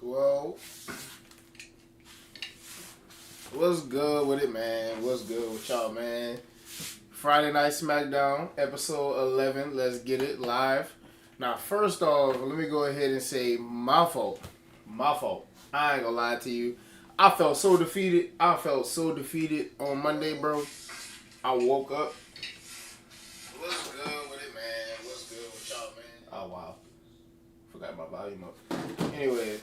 Well, what's good with it, man? What's good with y'all, man? Friday Night Smackdown, episode 11. Let's get it live. Now, first off, let me go ahead and say my fault. My fault. I ain't gonna lie to you. I felt so defeated. On Monday, bro. I woke up. What's good with it, man? What's good with y'all, man? Oh, wow. Forgot my volume up. Anyway,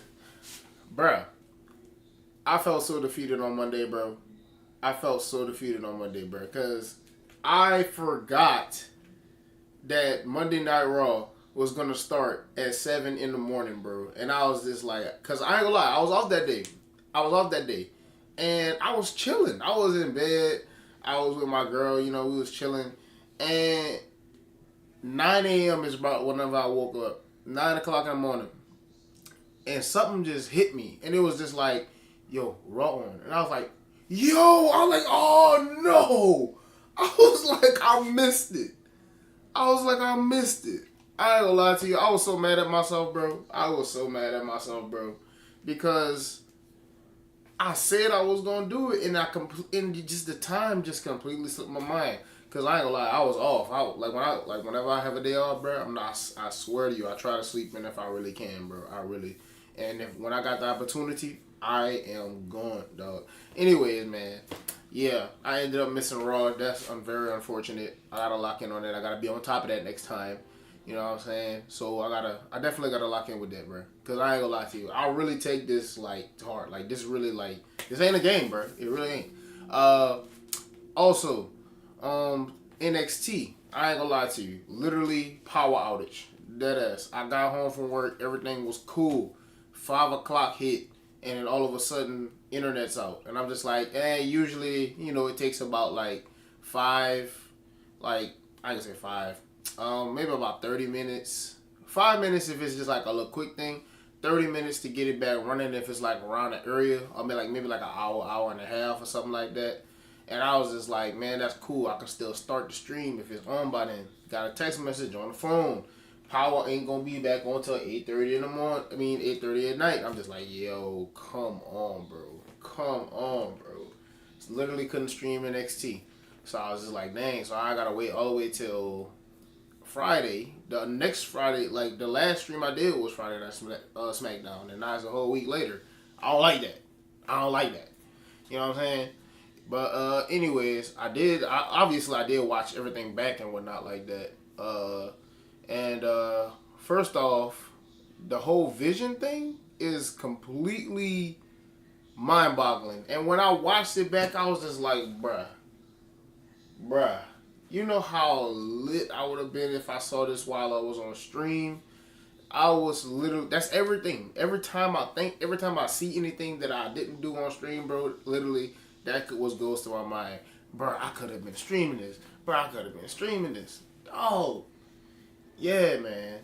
bruh. I felt so defeated on Monday, bro. Because I forgot that Monday Night Raw was going to start at 7 in the morning, bro. And I was just like, because I ain't gonna lie, I was off that day. And I was chilling. I was in bed. I was with my girl, we was chilling. And 9 a.m. is about whenever I woke up. 9 o'clock in the morning. And something just hit me. And it was just like, yo, Raw on. And I was like, oh no. I was like, I missed it. I ain't gonna lie to you. I was so mad at myself, bro. Because I said I was gonna do it, and just the time just completely slipped my mind. Cause I ain't gonna lie, I was off. Whenever I have a day off, bro, I swear to you, I try to sleep in if I really can, bro. And when I got the opportunity, I am going, dog. Anyways, man, yeah, I ended up missing Raw. That's very unfortunate. I gotta lock in on that. I gotta be on top of that next time. You know what I'm saying? So I definitely gotta lock in with that, bro. Cause I ain't gonna lie to you, I really take this to heart. This ain't a game, bro. It really ain't. Also, NXT. I ain't gonna lie to you. Literally power outage. Deadass. I got home from work. Everything was cool. 5 o'clock hit, and then all of a sudden, internet's out, and I'm just like, usually, it takes about maybe about 30 minutes. 5 minutes if it's just a little quick thing. 30 minutes to get it back running if it's around the area. I mean, maybe an hour and a half or something like that. And I was just like, man, that's cool. I can still start the stream if it's on by then. Got a text message on the phone. Power ain't gonna be back on till 8:30 in the morning. 8:30 at night. I'm just like, yo, come on, bro. Literally couldn't stream NXT. So I was just like, dang. So I gotta wait all the way till Friday. The next Friday, the last stream I did was Friday Night Smackdown, and now it's a whole week later. I don't like that. You know what I'm saying? But anyways, I did watch everything back and whatnot like that. And first off, the whole Vision thing is completely mind-boggling. And when I watched it back, I was just like, bruh. You know how lit I would have been if I saw this while I was on stream? I was literally, that's everything. Every time I see anything that I didn't do on stream, bro, literally, goes to my mind. Bro, I could have been streaming this. Oh, yeah, man.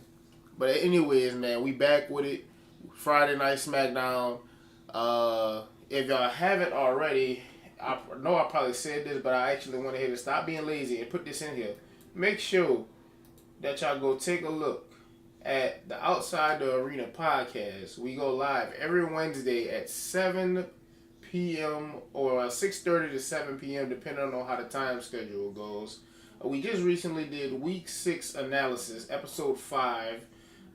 But anyways, man, we back with it. Friday Night Smackdown. If y'all haven't already, I know I probably said this, but I actually went ahead and stop being lazy and put this in here. Make sure that y'all go take a look at the Outside the Arena podcast. We go live every Wednesday at 7 p.m. or 6:30 to 7 p.m. depending on how the time schedule goes. We just recently did Week 6 analysis, Episode 5,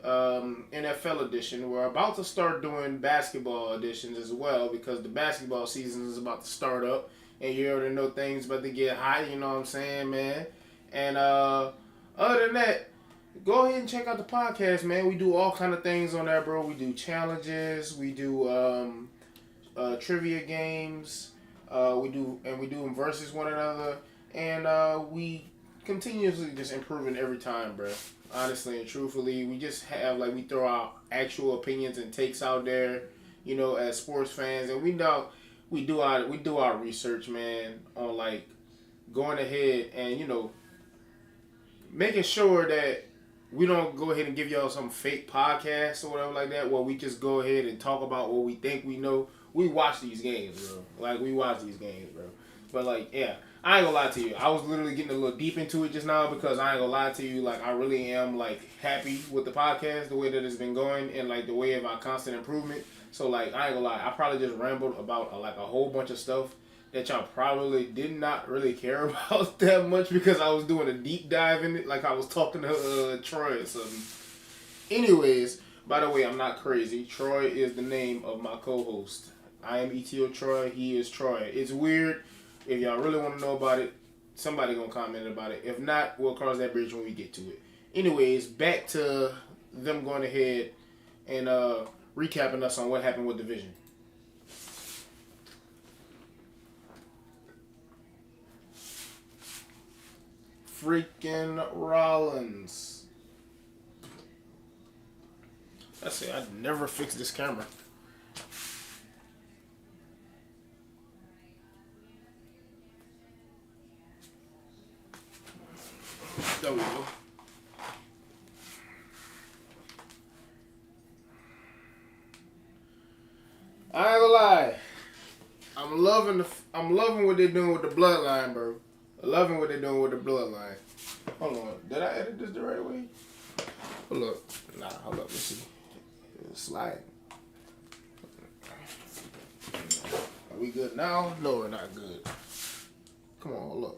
NFL edition. We're about to start doing basketball editions as well because the basketball season is about to start up. And you already know things about to get hot, you know what I'm saying, man? And other than that, go ahead and check out the podcast, man. We do all kind of things on there, bro. We do challenges. We do trivia games. We do them versus one another. And we continuously just improving every time, bro. Honestly and truthfully, we just have we throw our actual opinions and takes out there, as sports fans, and we do our research, man, on going ahead and making sure that we don't go ahead and give y'all some fake podcast or whatever like that, where we just go ahead and talk about what we think we know. We watch these games, bro. But yeah. I ain't gonna lie to you. I was literally getting a little deep into it just now because I ain't gonna lie to you. I really am happy with the podcast, the way that it's been going, and the way of our constant improvement. So like I ain't gonna lie, I probably just rambled about like a whole bunch of stuff that y'all probably did not really care about that much because I was doing a deep dive in it, like I was talking to Troy or something. Anyways, by the way, I'm not crazy. Troy is the name of my co-host. I am ETO Troy. He is Troy. It's weird. If y'all really want to know about it, somebody gonna comment about it. If not, we'll cross that bridge when we get to it. Anyways, back to them going ahead and recapping us on what happened with Division. Freaking Rollins. That's it. I'd never fix this camera. There we go. I ain't gonna lie. I'm loving what they're doing with the bloodline, bro. Loving what they're doing with the bloodline. Hold on. Did I edit this the right way? Hold up. Nah, hold up. Let's see. Slide. Are we good now? No, we're not good. Come on, hold up.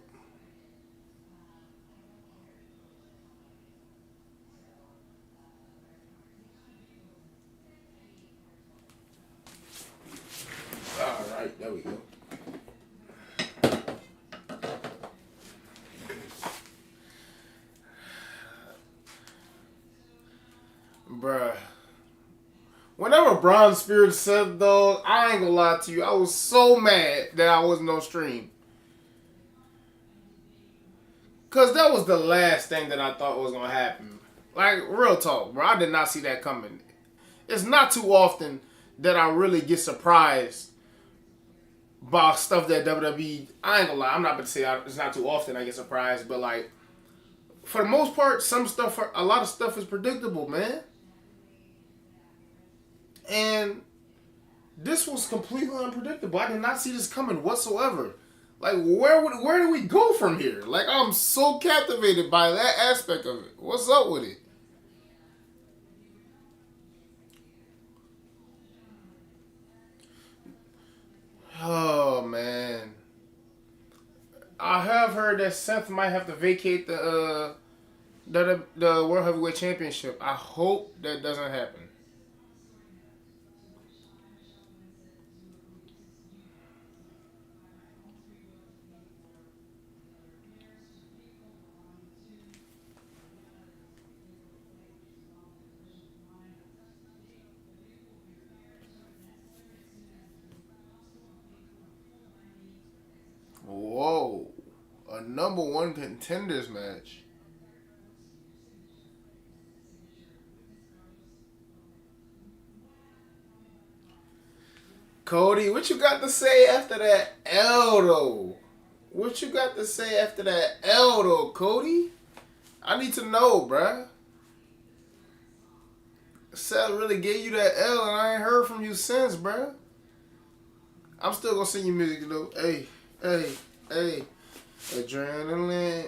Alright, there we go. Bruh. Whenever Bronze Spirit said though, I ain't gonna lie to you, I was so mad that I wasn't on stream. Cause that was the last thing that I thought was gonna happen. Like, real talk, bro. I did not see that coming. It's not too often that I really get surprised by stuff that WWE, I ain't gonna lie, I'm not gonna say it's not too often I get surprised, but like, for the most part, a lot of stuff is predictable, man. And this was completely unpredictable. I did not see this coming whatsoever. Like, where do we go from here? Like, I'm so captivated by that aspect of it. What's up with it? Oh, man. I have heard that Seth might have to vacate the World Heavyweight Championship. I hope that doesn't happen. Whoa. A number one contenders match. Cody, what you got to say after that L though? What you got to say after that L though, Cody? I need to know, bruh. Seth really gave you that L and I ain't heard from you since, bruh. I'm still gonna sing you music though. Hey, hey, hey. Adrenaline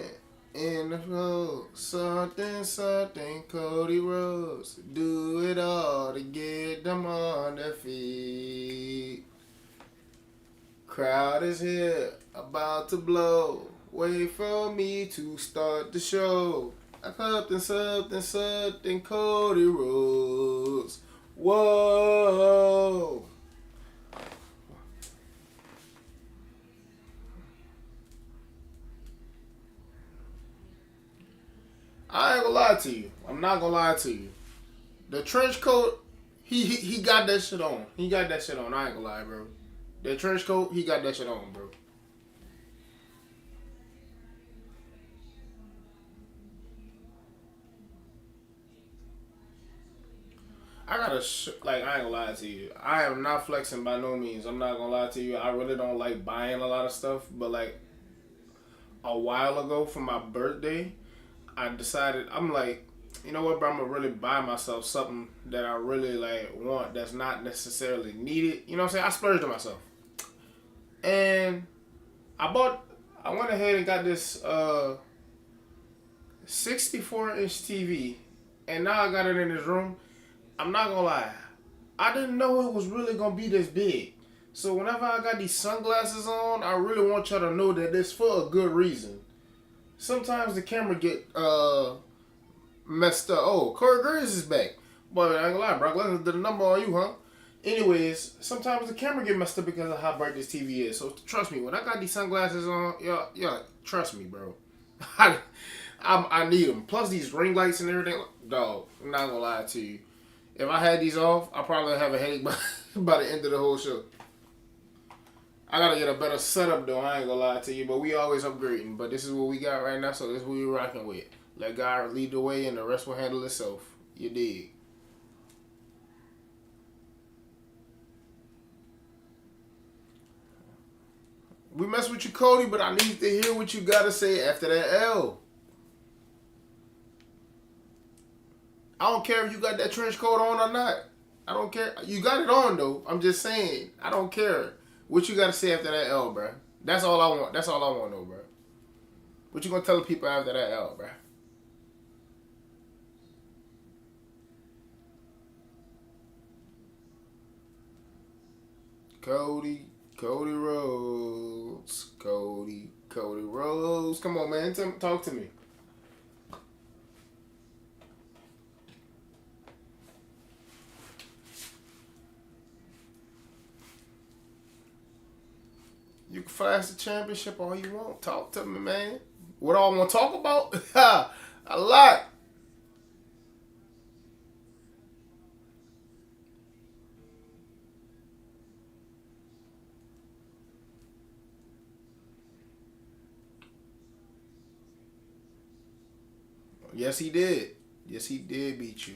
in the flow. Something, something, Cody Rhodes. Do it all to get them on their feet. Crowd is here, about to blow. Wait for me to start the show. Something, Cody Rhodes. Whoa. I ain't gonna lie to you. I'm not gonna lie to you. The trench coat, he got that shit on. He got that shit on. I ain't gonna lie, bro. The trench coat, he got that shit on, bro. I gotta like, I ain't gonna lie to you. I am not flexing by no means. I'm not gonna lie to you. I really don't like buying a lot of stuff, but like a while ago for my birthday, I decided, I'm like, you know what, bro, I'm gonna really buy myself something that I really like want that's not necessarily needed. You know what I'm saying? I splurged on myself. And I went ahead and got this 64-inch TV, and now I got it in this room. I'm not gonna lie, I didn't know it was really gonna be this big. So whenever I got these sunglasses on, I really want y'all to know that it's for a good reason. Sometimes the camera get messed up. Oh, Corey Graves is back. Boy, I ain't gonna lie, Brock Lesnar did a number on you, huh? Anyways, sometimes the camera get messed up because of how bright this TV is. So trust me, when I got these sunglasses on, yeah, trust me, bro. I need them. Plus these ring lights and everything. Dog, I'm not gonna lie to you. If I had these off, I probably have a headache by the end of the whole show. I gotta get a better setup though. I ain't gonna lie to you, but we always upgrading. But this is what we got right now, so this is what we rocking with. Let God lead the way, and the rest will handle itself. You dig? We mess with you, Cody, but I need to hear what you gotta say after that L. I don't care if you got that trench coat on or not. I don't care. You got it on though. I'm just saying. I don't care what you gotta say after that L, bro. That's all I want. That's all I want to know, bro. What you gonna tell the people after that L, bro? Cody Rhodes. Cody Rhodes. Come on, man. Talk to me. You can flash the championship all you want. Talk to me, man. What all I want to talk about? A lot. Yes, he did. Yes, he did beat you.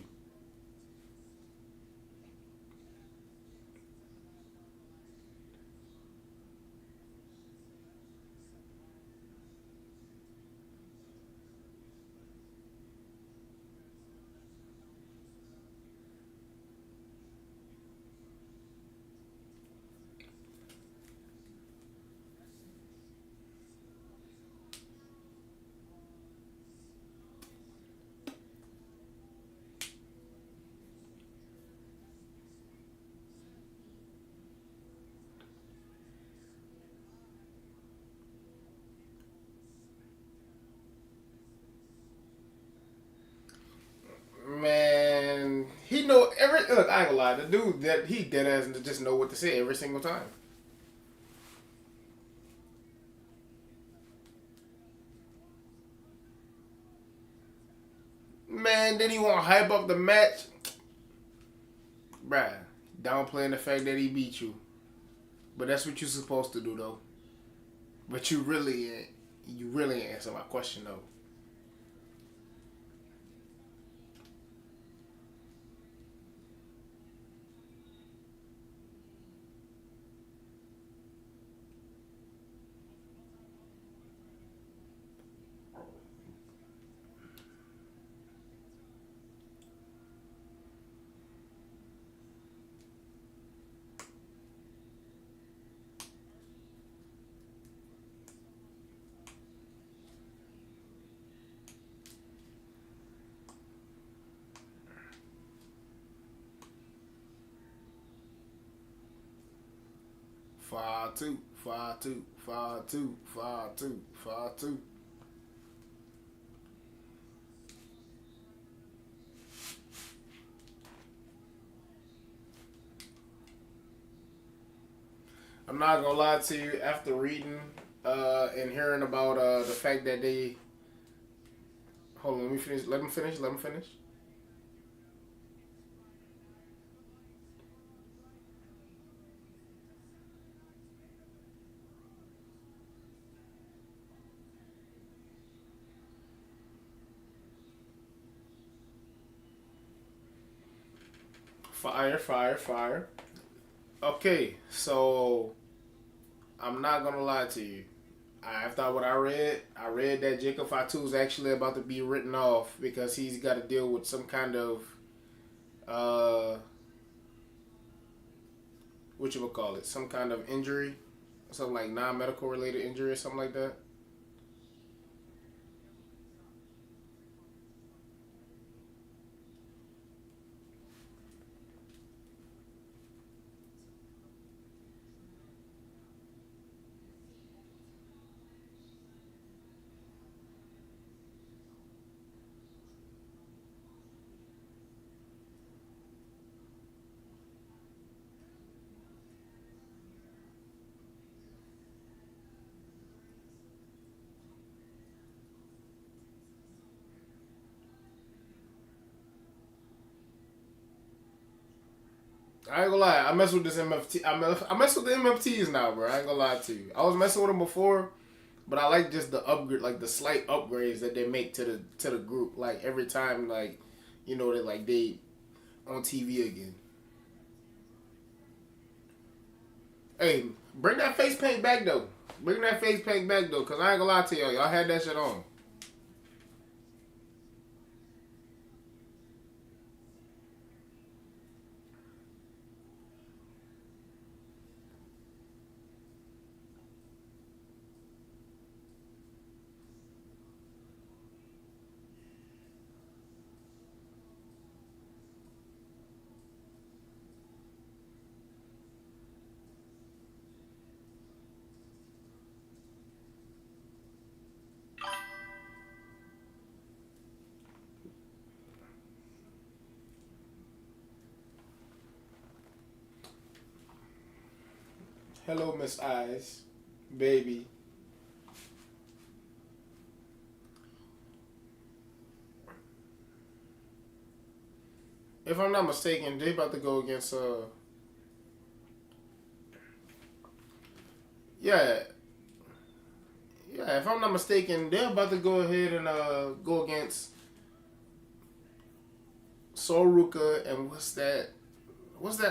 Man, he know every. Look, I ain't gonna lie. The dude that he dead ass just know what to say every single time. Man, then he want to hype up the match, bruh. Downplaying the fact that he beat you, but that's what you're supposed to do, though. But you really ain't. You really ain't answer my question, though. 5-2, 5-2, 5-2, 5-2, 5-2. I'm not gonna lie to you. After reading and hearing about the fact that they hold on, let me finish. Let them finish. Let them finish. Fire, fire, fire. Okay, so I'm not gonna lie to you. After what I read that Jacob Fatu is actually about to be written off because he's got to deal with some kind of uh, what you would call it, some kind of injury, something like non-medical related injury or something like that. I ain't gonna lie. I mess with this MFT. I mess with the MFTs now, bro. I ain't gonna lie to you. I was messing with them before, but I like just the upgrade, like the slight upgrades that they make to the group. Like every time, like that like they on TV again. Hey, bring that face paint back though. Bring that face paint back though, cause I ain't gonna lie to y'all. Y'all had that shit on. Hello, Miss Eyes, baby. If I'm not mistaken, they about to go against yeah, yeah. If I'm not mistaken, they're about to go ahead and go against Soruka and what's that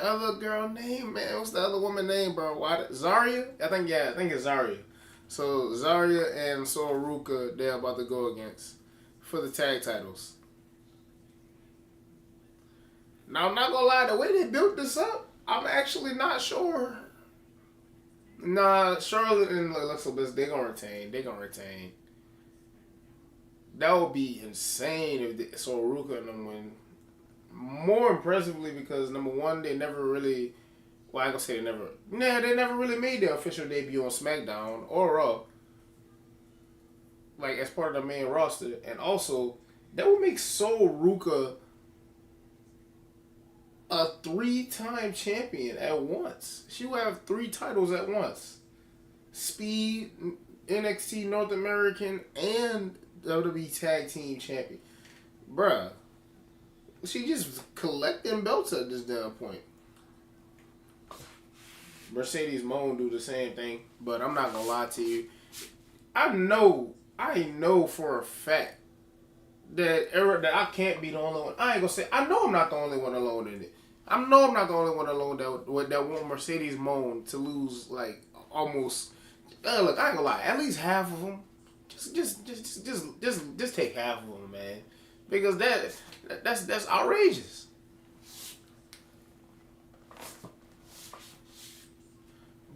other girl name, man? What's the other woman name, bro? Why Zarya? I think it's Zarya. So Zarya and Soruka, they're about to go against for the tag titles. Now I'm not gonna lie, the way they built this up, I'm actually not sure. Nah, Charlotte and Alexa Bliss, they gonna retain. They gonna retain. That would be insane if Soruka and them win. More impressively because number one, they never really. Well, I ain't gonna say they never. Nah, they never really made their official debut on SmackDown or Raw, like as part of the main roster, and also that would make Soruka a three-time champion at once. She would have three titles at once: Speed, NXT North American, and WWE Tag Team Champion. Bruh, she just collecting belts at this damn point. Mercedes Moan do the same thing, but I'm not gonna lie to you. I know for a fact that I can't be the only one. I ain't gonna say. I know I'm not the only one alone in it. I know I'm not the only one alone that want Mercedes Moan to lose like almost. Look, I ain't gonna lie. At least half of them. Just take half of them, man, because that's outrageous.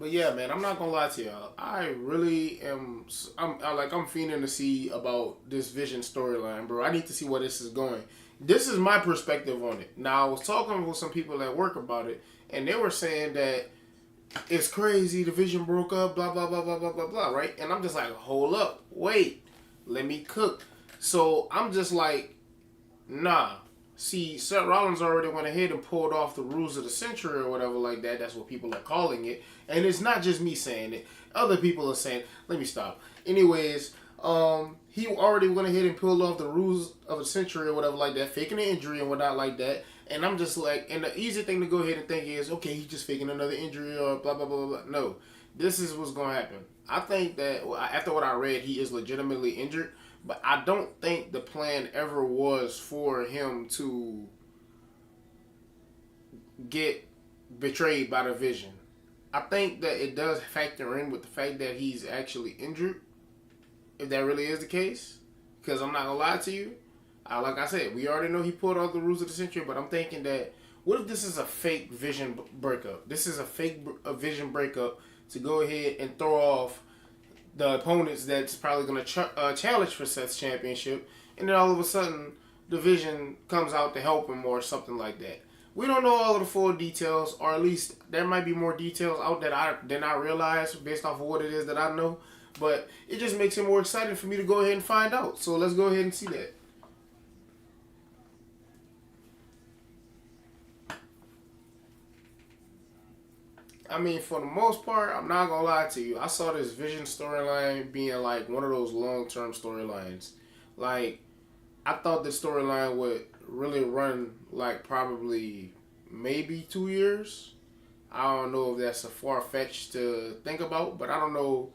But yeah, man, I'm not gonna lie to y'all. I really am. I'm fiending to see about this Vision storyline, bro. I need to see where this is going. This is my perspective on it. Now, I was talking with some people at work about it, and they were saying that it's crazy. The Vision broke up. Blah blah blah blah blah blah blah. Right? And I'm just like, hold up, wait, let me cook. So I'm just like, nah. See, Seth Rollins already went ahead and pulled off the rules of the century or whatever like that. That's what people are calling it. And it's not just me saying it. Other people are saying, let me stop. Anyways, he already went ahead and pulled off the rules of the century or whatever like that, faking an injury and whatnot like that. And I'm just like, and the easy thing to go ahead and think is, okay, he's just faking another injury or blah, blah, blah, blah. No, this is what's going to happen. I think that after what I read, he is legitimately injured. But I don't think the plan ever was for him to get betrayed by the Vision. I think that it does factor in with the fact that he's actually injured, if that really is the case. Because I'm not going to lie to you. Like I said, we already know he pulled off the rules of the century, but I'm thinking that, what if this is a fake Vision breakup? This is a fake Vision breakup to go ahead and throw off the opponents that's probably going to challenge for Seth's championship, and then all of a sudden the Vision comes out to help him or something like that. We don't know all of the full details, or at least there might be more details out than I realize based off of what it is that I know, but it just makes it more exciting for me to go ahead and find out. So let's go ahead and see that. I mean, for the most part, I'm not gonna lie to you. I saw this Vision storyline being like one of those long-term storylines. Like, I thought the storyline would really run like probably maybe 2 years. I don't know if that's a far fetched to think about, but I don't know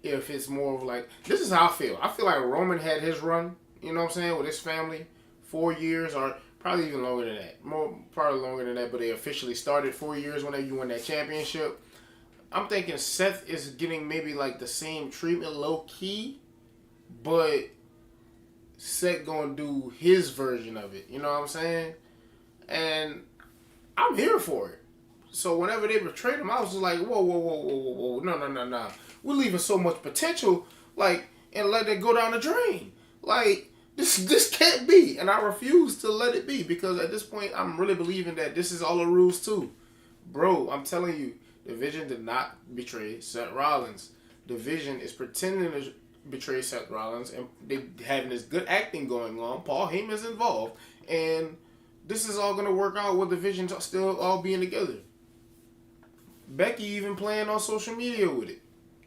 if it's more of like, this is how I feel. I feel like Roman had his run, you know what I'm saying, with his family, 4 years, or probably even longer than that. Probably longer than that, but they officially started 4 years whenever you win that championship. I'm thinking Seth is getting maybe like the same treatment low key, but Seth gonna do his version of it. You know what I'm saying? And I'm here for it. So whenever they betrayed him, I was just like, whoa, whoa, whoa, whoa, whoa, whoa, no, no, no, no. We're leaving so much potential, like, and let it go down the drain. Like, this can't be. And I refuse to let it be, because at this point, I'm really believing that this is all the rules too. Bro, I'm telling you, the Vision did not betray Seth Rollins. The Vision is pretending to betray Seth Rollins, and they having this good acting going on. Paul Heyman's involved, and this is all going to work out with the Vision still all being together. Becky even playing on social media with it.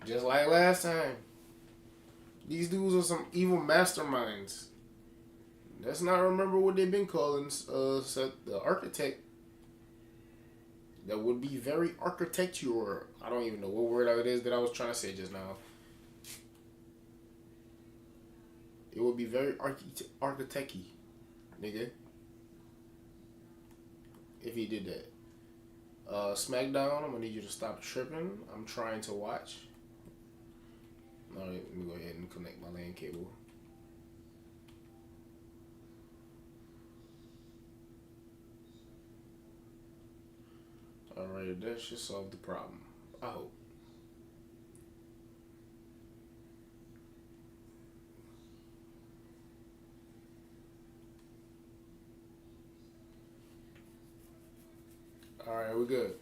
Just like last time. These dudes are some evil masterminds. Let's not remember what they've been calling Seth, the architect. That would be very architectural. I don't even know what word it is that I was trying to say just now. It would be very architect-y, nigga. If he did that. Smackdown, I'm gonna need you to stop tripping. I'm trying to watch. Alright, let me go ahead and connect my LAN cable. Alright, that should solve the problem. I hope. Alright, we're good.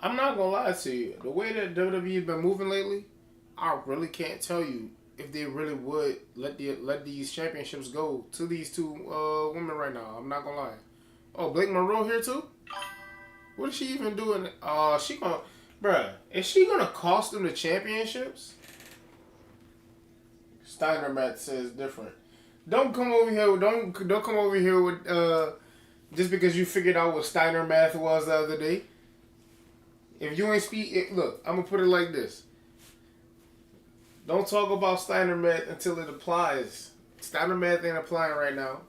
I'm not gonna lie to you. The way that WWE has been moving lately, I really can't tell you if they really would let these championships go to these two women right now. I'm not gonna lie. Oh, Blake Monroe here too? What is she even doing? She gonna, bruh, is she gonna cost them the championships? Steiner Matt says different. Don't come over here. Don't come over here with just because you figured out what Steiner math was the other day. If you ain't look, I'm gonna put it like this. Don't talk about Steiner math until it applies. Steiner math ain't applying right now.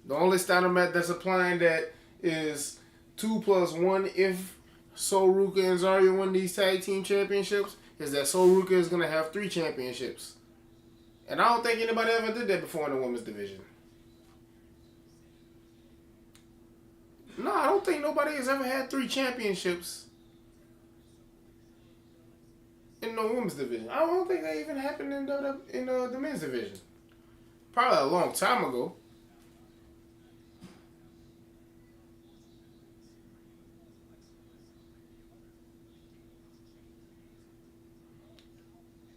The only Steiner math that's applying that is 2 + 1 if Sol Ruka and Zarya win these tag team championships is that Sol Ruka is gonna have 3 championships. And I don't think anybody ever did that before in the women's division. No, I don't think nobody has ever had 3 championships in the women's division. I don't think that even happened in the men's division. Probably a long time ago.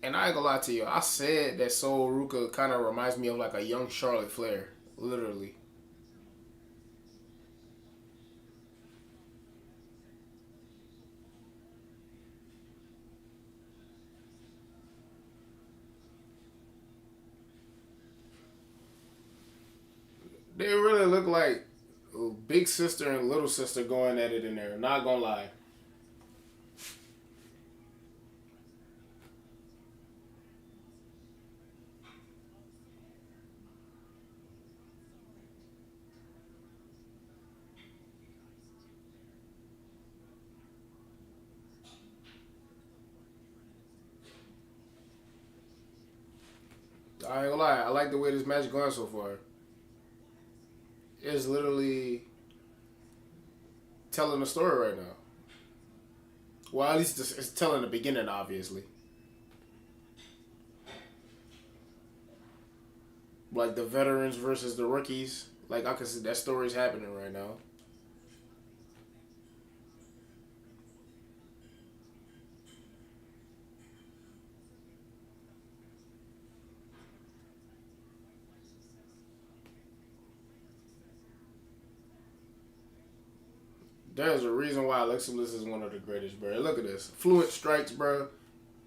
And I ain't gonna lie to you. I said that Sol Ruka kind of reminds me of like a young Charlotte Flair. Literally. They really look like big sister and little sister going at it in there. Not gonna lie. I ain't gonna lie. I like the way this match going so far. It's literally telling the story right now. Well, at least it's telling the beginning, obviously. Like the veterans versus the rookies. Like I can see that story's happening right now. There's a reason why Alexa Bliss is one of the greatest, bro. Look at this. Fluent strikes, bro.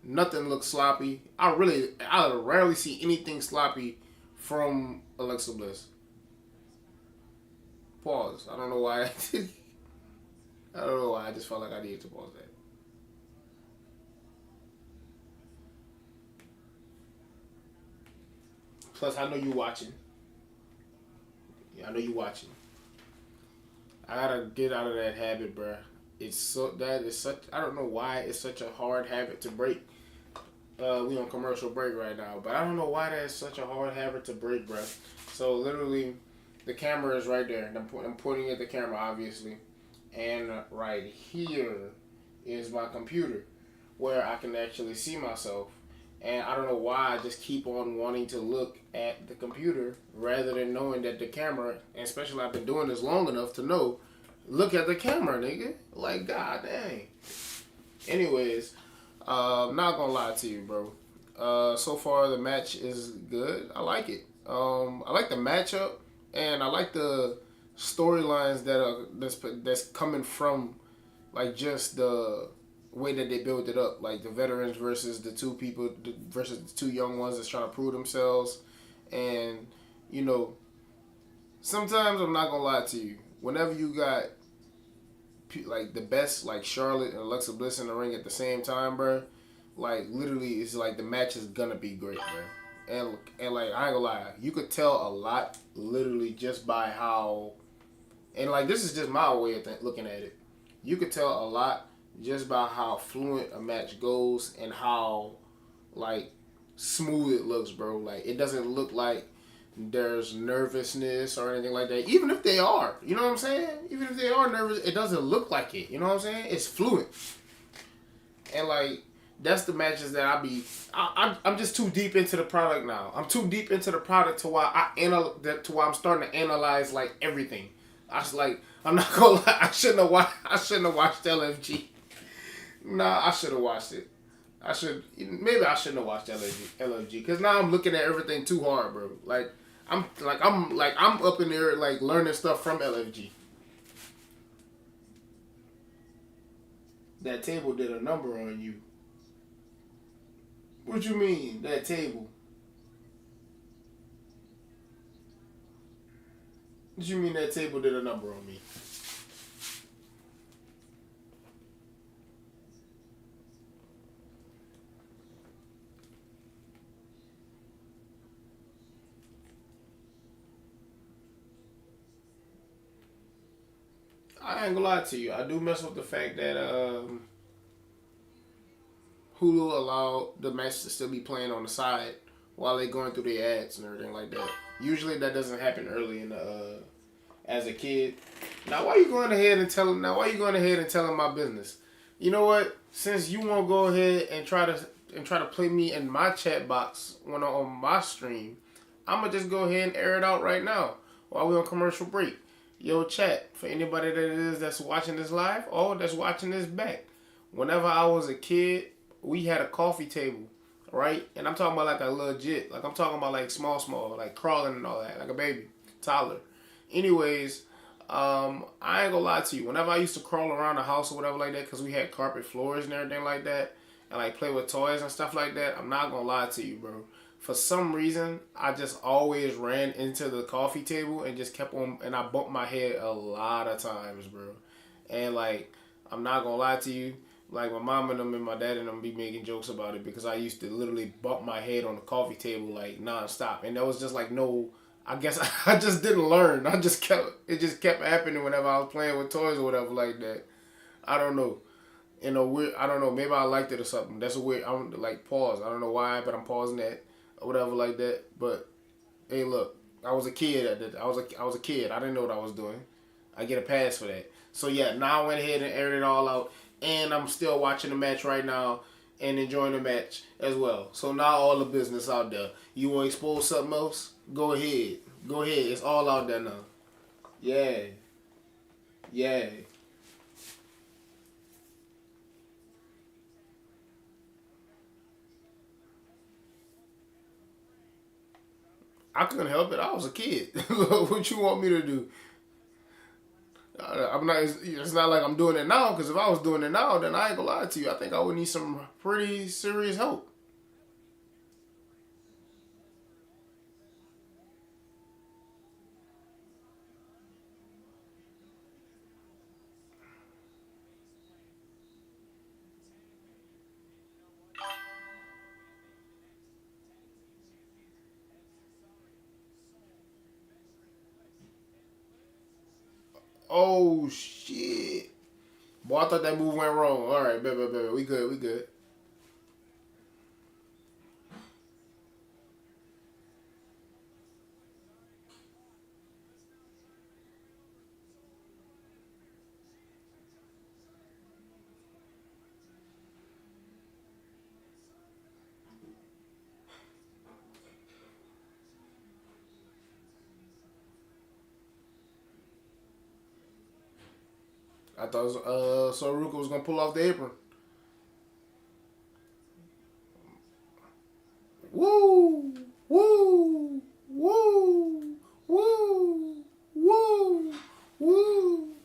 Nothing looks sloppy. I rarely see anything sloppy from Alexa Bliss. Pause. I don't know why. I don't know why. I just felt like I needed to pause that. Plus, I know you watching. Yeah, I know you watching. I gotta get out of that habit, bro. It's so that is such. I don't know why it's such a hard habit to break. We on commercial break right now, but I don't know why that's such a hard habit to break, bro. So literally, the camera is right there, and I'm pointing at the camera, obviously, and right here is my computer, where I can actually see myself. And I don't know why I just keep on wanting to look at the computer rather than knowing that the camera, and especially I've been doing this long enough to know, look at the camera, nigga. Like, god dang. Anyways, not gonna lie to you, bro. So far the match is good. I like it. I like the matchup, and I like the storylines that's coming from, like, just the way that they build it up, like the veterans versus the two people versus the two young ones that's trying to prove themselves. And you know, sometimes I'm not gonna lie to you, whenever you got like the best, like Charlotte and Alexa Bliss in the ring at the same time, bro, like literally it's like the match is gonna be great, bro. And like, I ain't gonna lie, you could tell a lot literally just by how, and like, this is just my way of looking at it, you could tell a lot just by how fluent a match goes and how, like, smooth it looks, bro. Like, it doesn't look like there's nervousness or anything like that. Even if they are, you know what I'm saying? Even if they are nervous, it doesn't look like it. You know what I'm saying? It's fluent. And like, that's the matches that I'm just too deep into the product now. I'm too deep into the product to why I'm starting to analyze like everything. I was like, I'm not gonna lie, I shouldn't have watched LFG. Nah, I should have watched it. Maybe I shouldn't have watched LFG because now I'm looking at everything too hard, bro. I'm up in there like learning stuff from LFG. That table did a number on you. What you mean, that table? What you mean that table did a number on me? I ain't gonna lie to you. I do mess with the fact that Hulu allowed the match to still be playing on the side while they going through the ads and everything like that. Usually that doesn't happen early in the as a kid. Now why you going ahead and telling my business? You know what? Since you won't go ahead and try to play me in my chat box when I'm on my stream, I'm gonna just go ahead and air it out right now while we're on commercial break. Yo, chat, for anybody that's watching this live or that's watching this back. Whenever I was a kid, we had a coffee table, right? And I'm talking about like a legit, like I'm talking about like small, like crawling and all that, like a baby, toddler. Anyways, I ain't gonna lie to you. Whenever I used to crawl around the house or whatever like that, because we had carpet floors and everything like that, and like play with toys and stuff like that, I'm not gonna lie to you, bro. For some reason, I just always ran into the coffee table and just kept on, and I bumped my head a lot of times, bro. And like, I'm not gonna lie to you, like my mom and them and my dad and them be making jokes about it because I used to literally bump my head on the coffee table like nonstop, and there was just like no. I guess I just didn't learn. It just kept happening whenever I was playing with toys or whatever like that. I don't know. I don't know. Maybe I liked it or something. That's a weird. I'm like pause. I don't know why, but I'm pausing that or whatever like that. But hey, look, I was a kid at that. I was a kid. I didn't know what I was doing. I get a pass for that. So yeah, now I went ahead and aired it all out, and I'm still watching the match right now and enjoying the match as well. So now all the business out there. You want to expose something else? Go ahead. Go ahead. It's all out there now. Yeah. Yeah. I couldn't help it. I was a kid. What you want me to do? I'm not. It's not like I'm doing it now. Because if I was doing it now, then I ain't gonna lie to you. I think I would need some pretty serious help. Oh shit! Boy, I thought that move went wrong. All right, baby, we good, we good. I thought Soruka was gonna pull off the apron. Woo! Woo! Woo! Woo! Woo! Woo! Woo!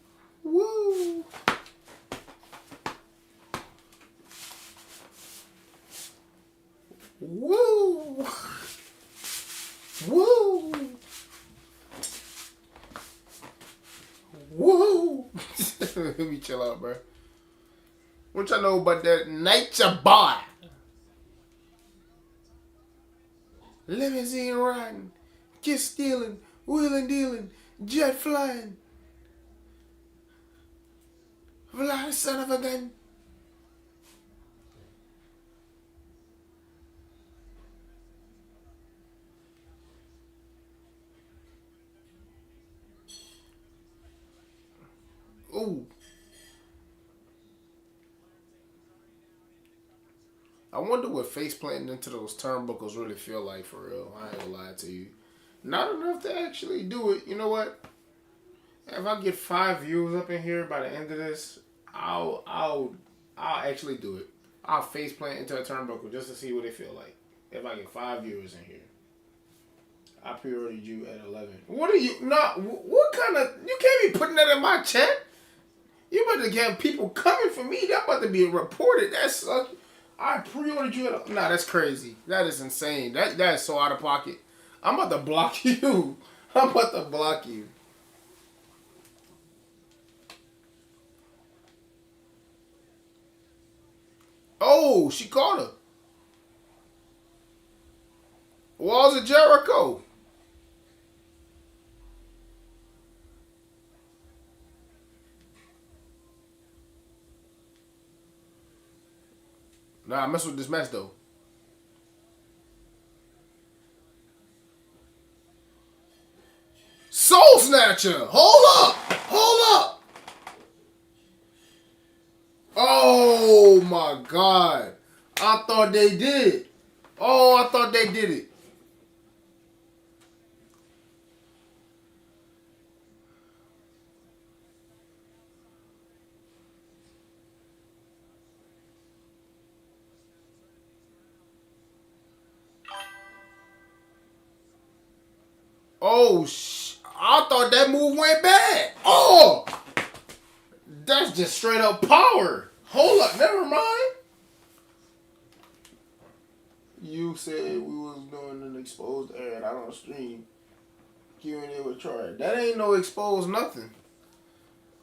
Woo! Woo! Woo! Let me chill out, bro. What y'all know about that nature boy? Limousine riding, kiss stealing, wheeling dealing, jet flying, fly son of a gun. Ooh. I wonder what face planting into those turnbuckles really feel like for real. I ain't gonna lie to you. Not enough to actually do it. You know what? If I get 5 views up in here by the end of this, I'll actually do it. I'll face plant into a turnbuckle just to see what it feel like. If I get 5 viewers in here. I pre-ordered you at 11. What are you not? What kind of? You can't be putting that in my chat. You about to get people coming for me. That about to be reported. That's I pre-ordered you at. Nah, that's crazy. That is insane. That is so out of pocket. I'm about to block you. I'm about to block you. Oh, she caught her. Walls of Jericho. Nah, I mess with this match though. Soul Snatcher. Hold up. Hold up. Oh my God. I thought they did. Oh, I thought they did it. Oh, I thought that move went bad. Oh, that's just straight up power. Hold up, never mind. You said we was doing an exposed ad out on stream. Q&A with Troy. That ain't no exposed nothing.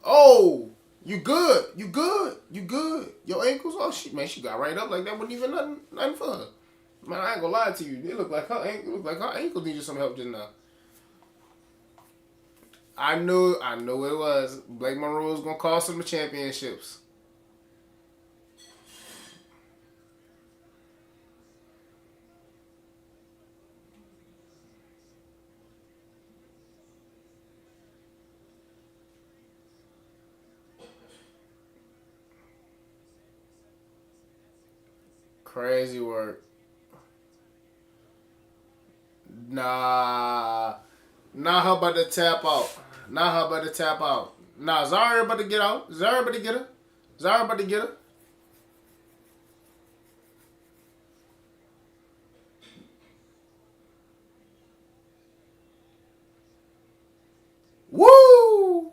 Oh, you good. You good. You good. Your ankles? Oh, shit, man, she got right up like that wasn't even nothing for her. Man, I ain't gonna lie to you. It looked like her ankle needed some help just now. I knew what it was. Blake Monroe was gonna cost him the championships. Crazy work. Nah. Nah, her about to tap out. Nah, her about to tap out. Nah, Zara about to get out. Zara about to get her. Zara about to get her. Woo!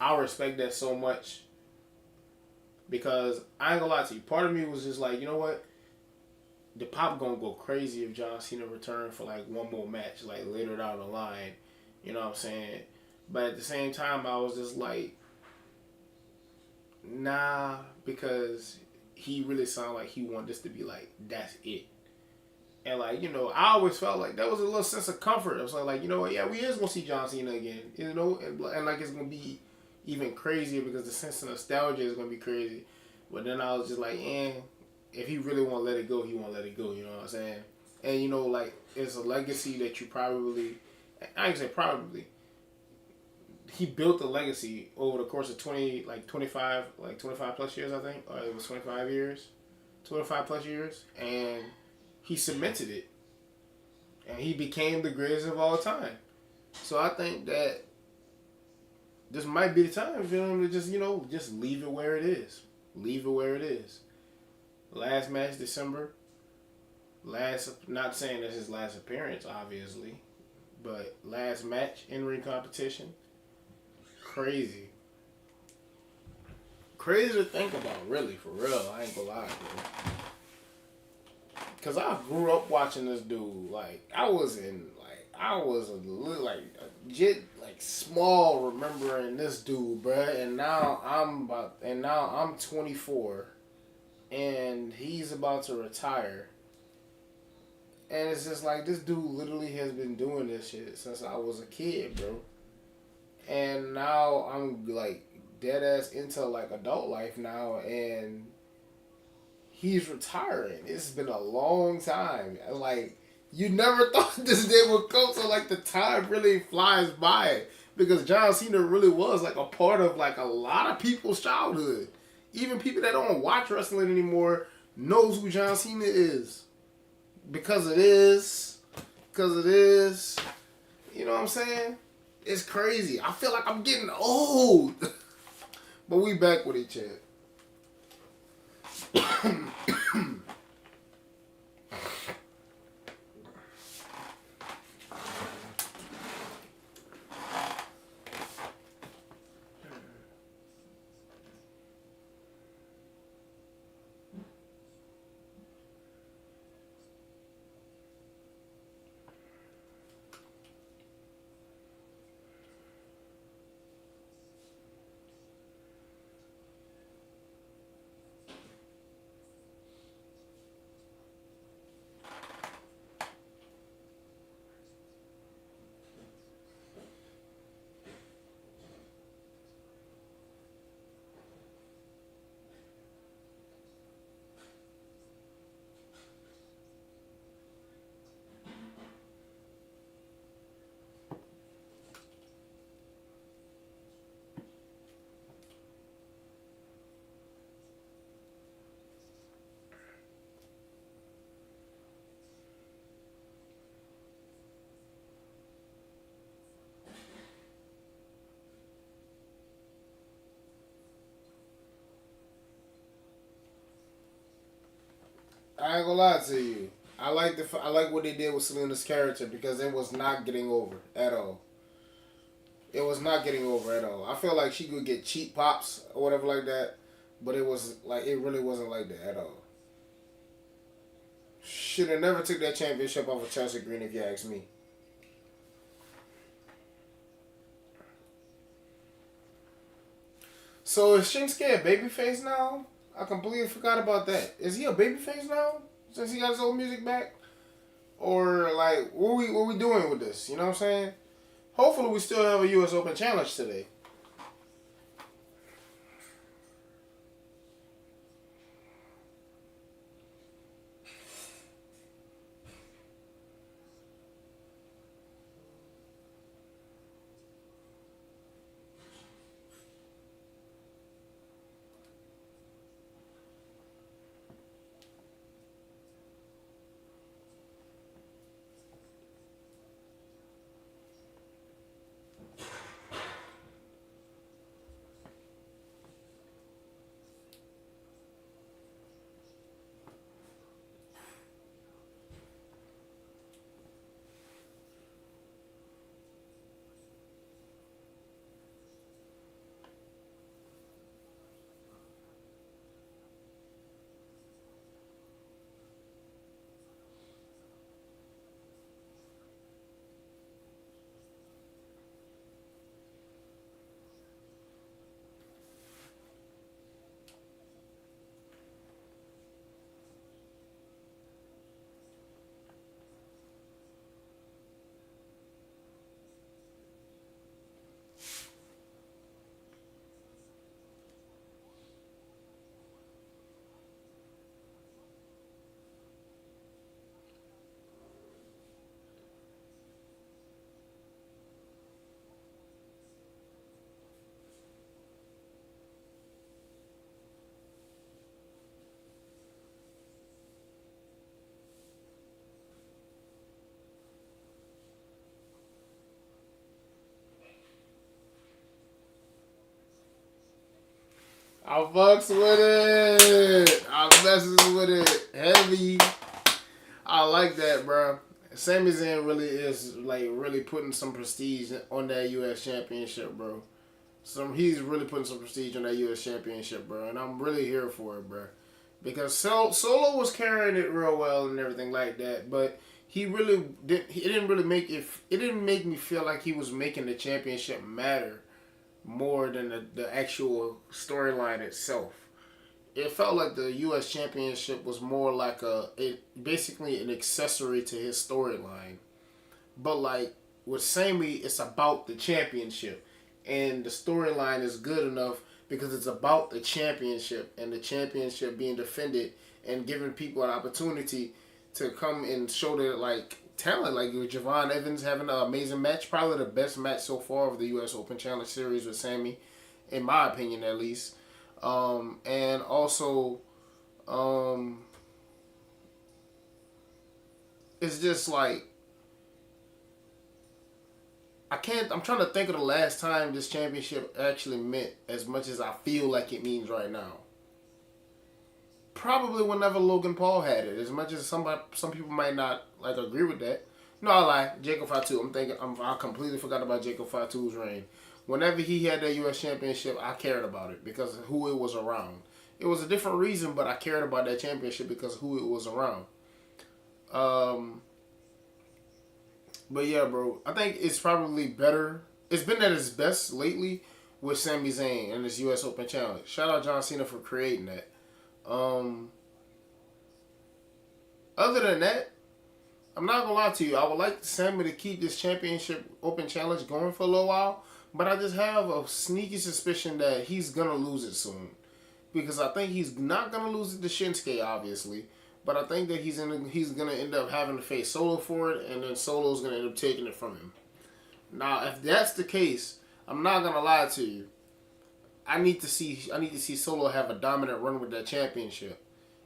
I respect that so much because I ain't gonna lie to you. Part of me was just like, you know what? The pop gonna go crazy if John Cena return for like one more match, like later down the line. You know what I'm saying? But at the same time, I was just like, nah, because he really sounded like he wanted this to be like, that's it. And like, you know, I always felt like that was a little sense of comfort. I was like, you know what, yeah, we is gonna see John Cena again. You know, and like it's gonna be even crazier because the sense of nostalgia is gonna be crazy. But then I was just like, if he really want to let it go, he want to let it go. You know what I'm saying? And you know, like it's a legacy that you probably, I ain't say probably, he built a legacy over the course of 25 plus years, I think, or it was 25 years, 25 plus years, and he cemented it, and he became the greatest of all time. So I think that this might be the time for him to just, you know, just leave it where it is. Leave it where it is. Last match December. Not saying that's his last appearance, obviously, but last match in ring competition. Crazy. Crazy to think about, really, for real. I ain't gonna lie, bro. Cause I grew up watching this dude. Like I was a little legit small remembering this dude, bruh. And now I'm 24, and he's about to retire. And it's just like this dude literally has been doing this shit since I was a kid, bro. And now I'm like dead ass into like adult life now, and he's retiring. It's been a long time. Like you never thought this day would come, so like the time really flies by because John Cena really was like a part of like a lot of people's childhood. Even people that don't watch wrestling anymore knows who John Cena is because it is. You know what I'm saying? It's crazy. I feel like I'm getting old. But we back with each other. I ain't gonna lie to you. I like what they did with Selena's character because it was not getting over at all. It was not getting over at all. I feel like she could get cheap pops or whatever like that, but it really wasn't like that at all. Should have never took that championship off of Chelsea Green if you ask me. So is Shinsuke a babyface now? I completely forgot about that. Is he a babyface now since he got his old music back? Or like what we doing with this? You know what I'm saying? Hopefully we still have a US Open challenge today. I fucks with it. I messes with it heavy. I like that, bro. Sami Zayn really is like really putting some prestige on that U.S. Championship, bro. He's really putting some prestige on that U.S. Championship, bro, and I'm really here for it, bro. Because Solo was carrying it real well and everything like that, but he really did. It didn't really make it. It didn't make me feel like he was making the championship matter more than the actual storyline itself. It felt like the U.S. Championship was more like basically an accessory to his storyline. But like with Sammy, it's about the championship, and the storyline is good enough because it's about the championship and the championship being defended and giving people an opportunity to come and show their like talent. Like with Javon Evans having an amazing match, probably the best match so far of the U.S. Open Challenge Series with Sammy, in my opinion at least. And also, it's just like I'm trying to think of the last time this championship actually meant as much as I feel like it means right now. Probably whenever Logan Paul had it. As much as some people might not like agree with that. No, I lie. Jacob Fatu. I completely forgot about Jacob Fatu's reign. Whenever he had that U.S. Championship, I cared about it because of who it was around. It was a different reason, but I cared about that championship because of who it was around. But yeah, bro, I think it's probably better. It's been at its best lately with Sami Zayn and this U.S. Open Challenge. Shout out John Cena for creating that. Other than that, I'm not gonna lie to you. I would like Sammy to keep this championship Open Challenge going for a little while, but I just have a sneaky suspicion that he's gonna lose it soon, because I think he's not gonna lose it to Shinsuke, obviously. But I think that he's gonna end up having to face Solo for it, and then Solo's gonna end up taking it from him. Now, if that's the case, I'm not gonna lie to you. I need to see Solo have a dominant run with that championship.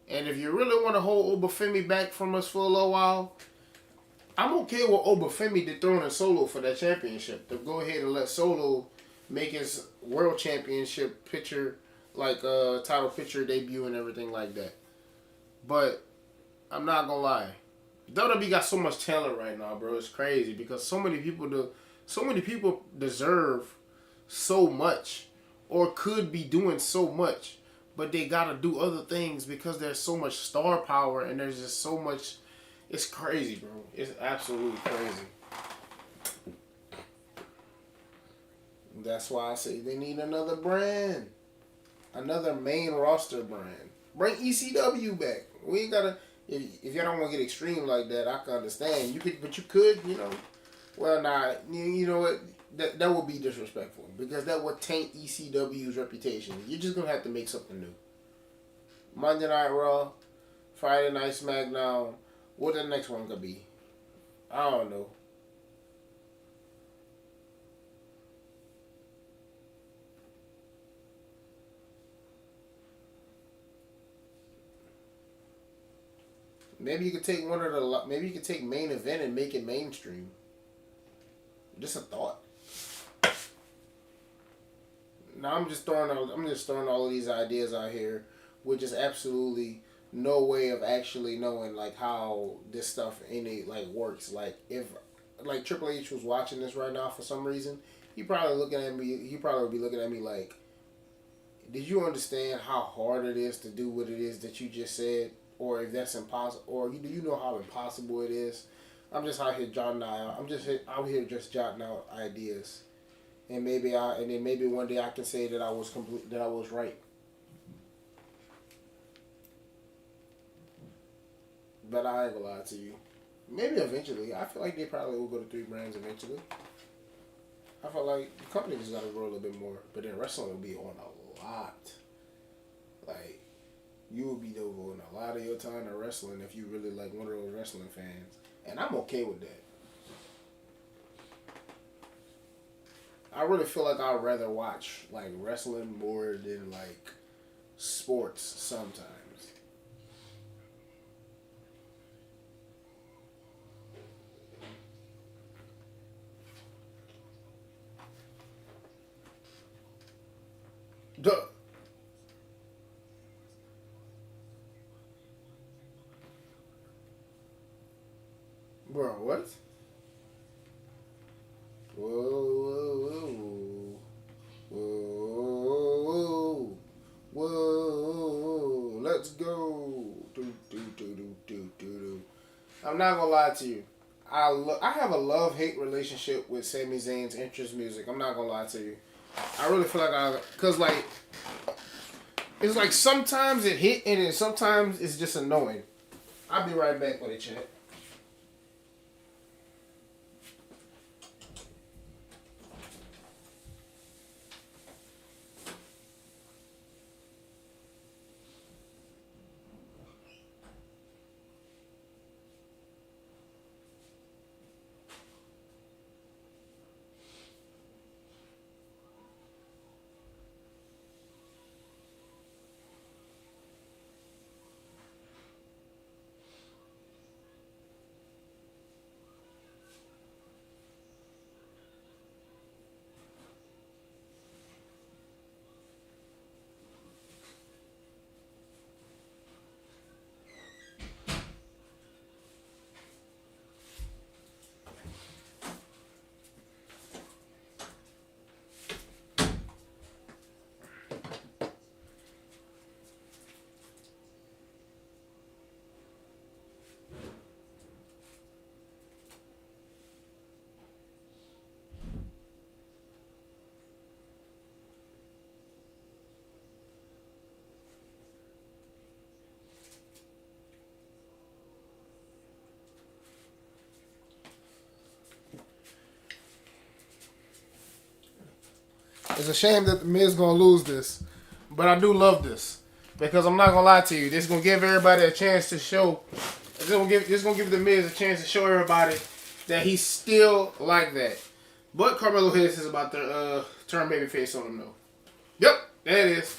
And if you really want to hold Obafemi back from us for a little while, I'm okay with Obafemi dethroning Solo for that championship. To go ahead and let Solo make his world championship picture, like title picture debut and everything like that. But I'm not gonna lie, WWE got so much talent right now, bro. It's crazy because so many people deserve so much, or could be doing so much, but they gotta do other things because there's so much star power and there's just so much. It's crazy, bro. It's absolutely crazy. That's why I say they need another brand, another main roster brand. Bring ECW back. We ain't gotta. If y'all don't want to get extreme like that, I can understand. You could, but you could, Well, nah. You know what? That would be disrespectful because that would taint ECW's reputation. You're just gonna have to make something new. Monday Night Raw, Friday Night Smackdown. What the next one could be? I don't know. Maybe you could take Maybe you could take main event and make it mainstream. Just a thought. Now I'm just throwing all of these ideas out here with just absolutely no way of actually knowing like how this stuff like works. Like if like Triple H was watching this right now for some reason, he probably would be looking at me like, did you understand how hard it is to do what it is that you just said? Or if that's impossible, or do you know how impossible it is? I'm just out here jotting out. Out here just jotting out ideas, and then maybe one day I can say that I was right. But I ain't gonna lie to you. Maybe eventually. I feel like they probably will go to 3 brands eventually. I feel like the company just gotta grow a little bit more, but then wrestling will be on a lot. Like. You will be devoting a lot of your time to wrestling if you really like one of those wrestling fans. And I'm okay with that. I really feel like I'd rather watch like wrestling more than like sports sometimes. Duh. Bro, what? Whoa, whoa, whoa, whoa, let's go. Do, do, do, do, do, do, do. I'm not gonna lie to you. I have a love-hate relationship with Sami Zayn's entrance music. I'm not gonna lie to you. I really feel like cause like, it's like sometimes it hit and then sometimes it's just annoying. I'll be right back with it, chat. It's a shame that the Miz gonna lose this, but I do love this because I'm not gonna lie to you. This is gonna give everybody a chance to show. This gonna give the Miz a chance to show everybody that he's still like that. But Carmelo Hayes is about to turn babyface on him though. Yep, there it is.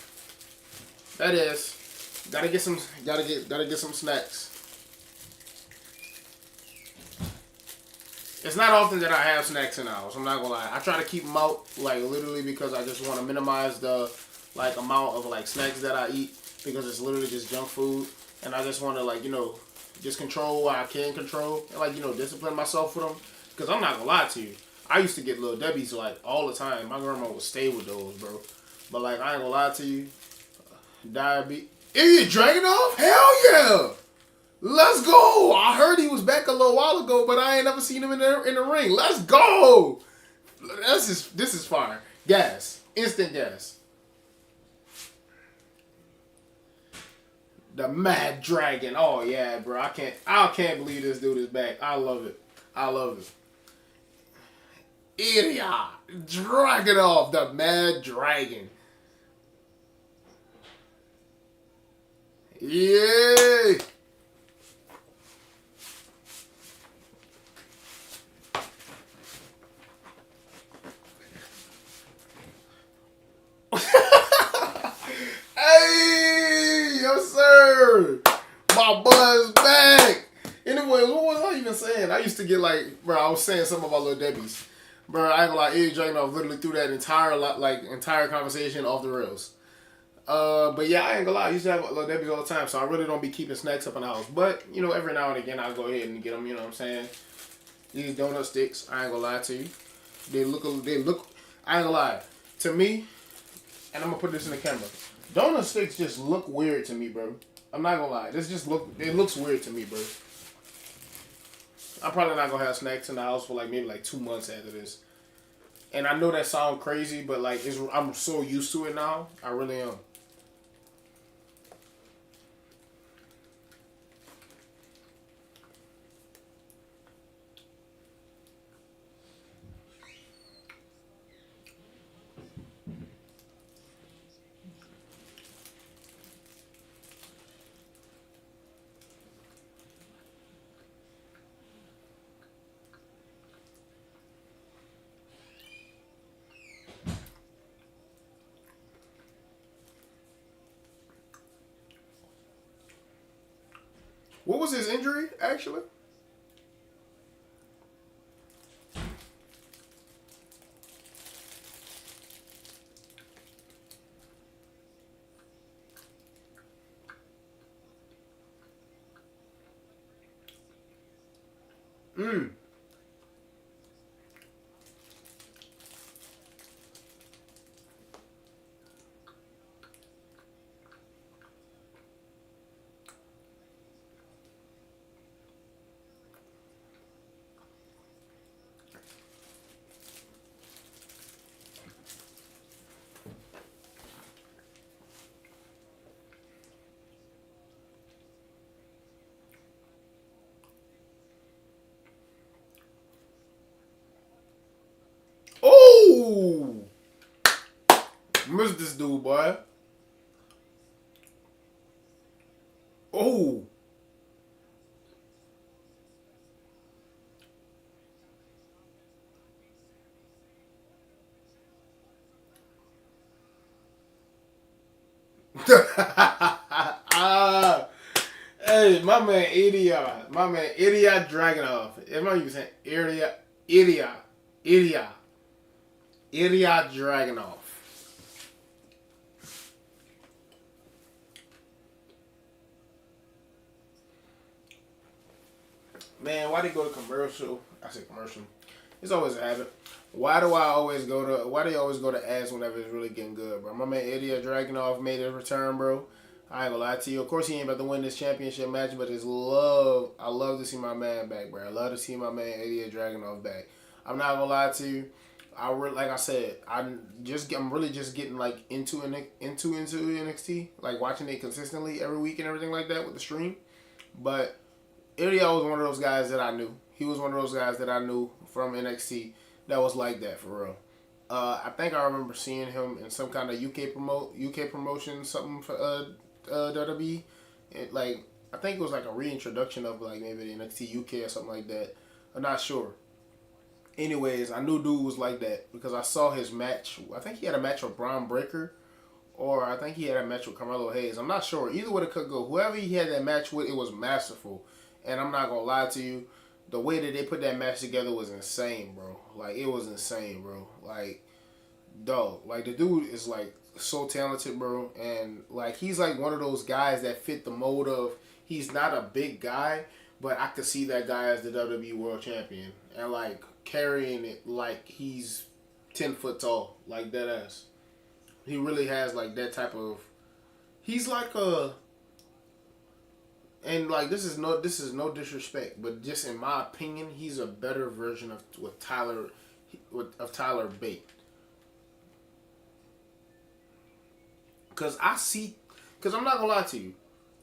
That is. Gotta get some snacks. It's not often that I have snacks in the house. I'm not gonna lie. I try to keep them out, like literally, because I just want to minimize the like amount of like snacks that I eat because it's literally just junk food, and I just want to like just control what I can control and like discipline myself with them. Because I'm not gonna lie to you, I used to get Little Debbie's like all the time. My grandma would stay with those, bro. But like I ain't gonna lie to you, diabetes. Is you dragging off? Hell yeah! Let's go! I heard he was back a little while ago, but I ain't never seen him in the ring. Let's go! This is fire. Gas. Instant gas. The Mad Dragon. Oh yeah, bro. I can't believe this dude is back. I love it. I love it. Idiot. Dragon off the Mad Dragon. Yay! Hey, yes sir. My buzz back. Anyway, what was I even saying? I used to get like, bro, I was saying something about Little Debbie's. Bro, I ain't gonna lie, Eddie Dragunov literally threw that entire conversation off the rails. But yeah, I ain't gonna lie, I used to have Little Debbie's all the time, so I really don't be keeping snacks up in the house. But, every now and again I'll go ahead and get them, you know what I'm saying? These donut sticks, I ain't gonna lie to you. They look, I ain't gonna lie. To me, and I'm gonna put this in the camera, donut sticks just look weird to me, bro. I'm not gonna lie. It looks weird to me, bro. I'm probably not gonna have snacks in the house for maybe 2 months after this. And I know that sounds crazy, but I'm so used to it now. I really am. What was his injury, actually? Mm. Oh, miss this dude, boy. Oh. Ah, hey, my man, Idiot. My man, Idiot Dragunov. Am I even saying Idiot? Idiot. Idiot. Idiot Dragunov. Man, why they go to commercial? I say commercial. It's always a habit. Why do I always go to? Why do you always go to ads whenever it's really getting good, bro? My man Ilya Dragunov made his return, bro. I ain't gonna lie to you. Of course, he ain't about to win this championship match, but his love, I love to see my man back, bro. I love to see my man Ilya Dragunov back. I'm not gonna lie to you. Like I said, I'm really just getting like into NXT, like watching it consistently every week and everything like that with the stream. But Ilya was one of those guys that I knew. He was one of those guys that I knew from NXT that was like that for real. I think I remember seeing him in some kind of UK promotion, something for WWE. Like I think it was like a reintroduction of like maybe the NXT UK or something like that. I'm not sure. Anyways, I knew dude was like that because I saw his match. I think he had a match with Braun Breaker, or I think he had a match with Carmelo Hayes. I'm not sure. Either way it could go. Whoever he had that match with, it was masterful. And I'm not gonna lie to you, the way that they put that match together was insane, bro. Like it was insane, bro. Like, dog, like the dude is like so talented, bro. And like he's like one of those guys that fit the mold of he's not a big guy, but I could see that guy as the WWE World Champion and like carrying it like he's 10 foot tall, like that ass. He really has like that type of. He's like a. And like this is no disrespect, but just in my opinion, he's a better version of Tyler Bate. Cause I'm not gonna lie to you,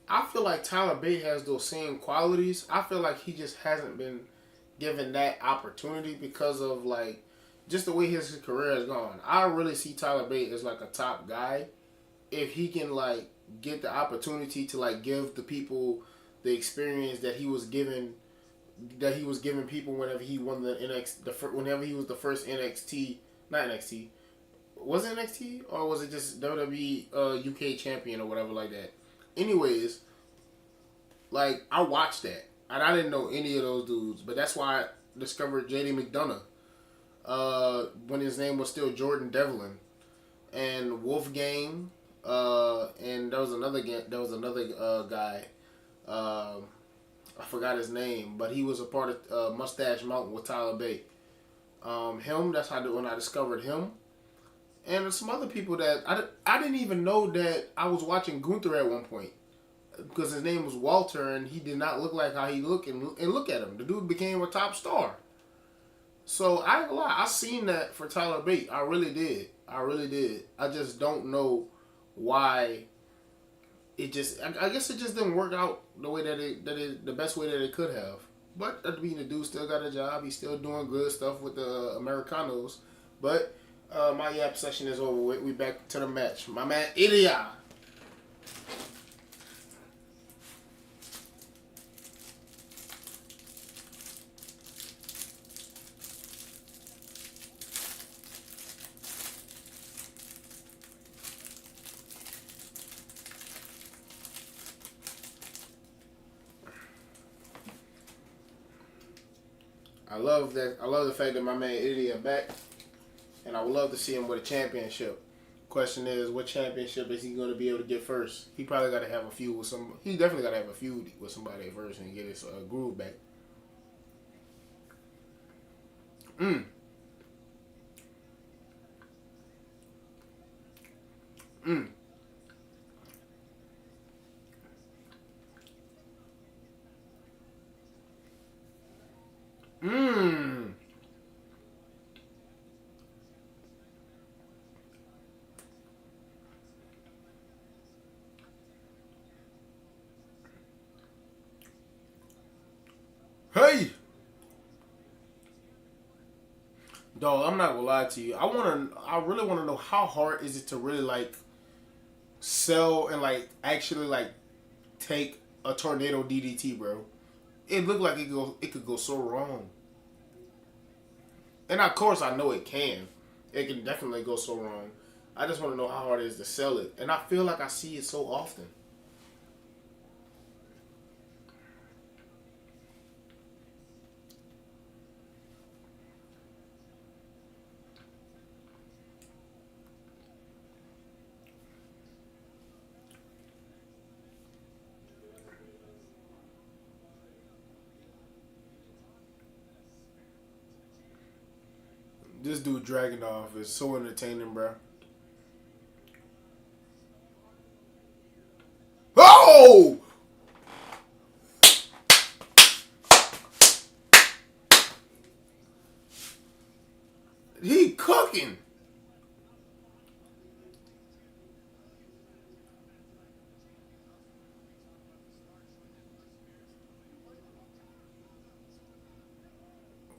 I feel like Tyler Bate has those same qualities. I feel like he just hasn't been given that opportunity because of like just the way his career has gone. I really see Tyler Bate as like a top guy if he can like get the opportunity to like give the people the experience that he was giving people whenever he won the whenever he was the first NXT, not NXT, was it NXT or was it just WWE UK champion or whatever like that. Anyways, like I watched that and I didn't know any of those dudes, but that's why I discovered JD McDonough when his name was still Jordan Devlin and Wolfgang. And there was another guy. I forgot his name, but he was a part of Mustache Mountain with Tyler Bate. Him. That's when I discovered him, and some other people that I didn't even know that I was watching Gunther at one point because his name was Walter, and he did not look like how he looked. And look at him, the dude became a top star. So I ain't gonna lie, I seen that for Tyler Bate. I really did. I really did. I just don't know why I guess it just didn't work out the way the best way that it could have. But that being the dude still got a job. He's still doing good stuff with the Americanos. But my yap session is over with. We back to the match. My man Ilya. I love that. I love the fact that my man Ilya back, and I would love to see him with a championship. Question is, what championship is he going to be able to get first? He probably got to have a feud with some. He definitely got to have a feud with somebody first and get his groove back. Mm. Mm. Mm. Hey, dog. I'm not gonna lie to you. I really wanna know how hard is it to really like sell and like actually like take a tornado DDT, bro. It looked like it could go so wrong. And of course, I know it can. It can definitely go so wrong. I just want to know how hard it is to sell it, and I feel like I see it so often. This dude dragging off is so entertaining, bro. Oh, he cooking.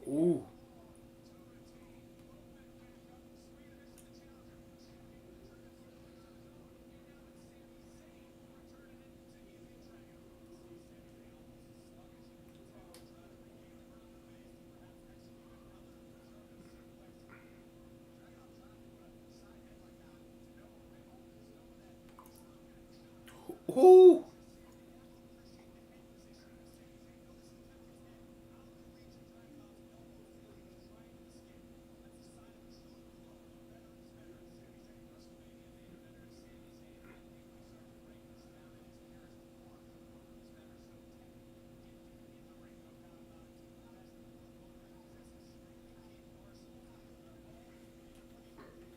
Ooh, ooh.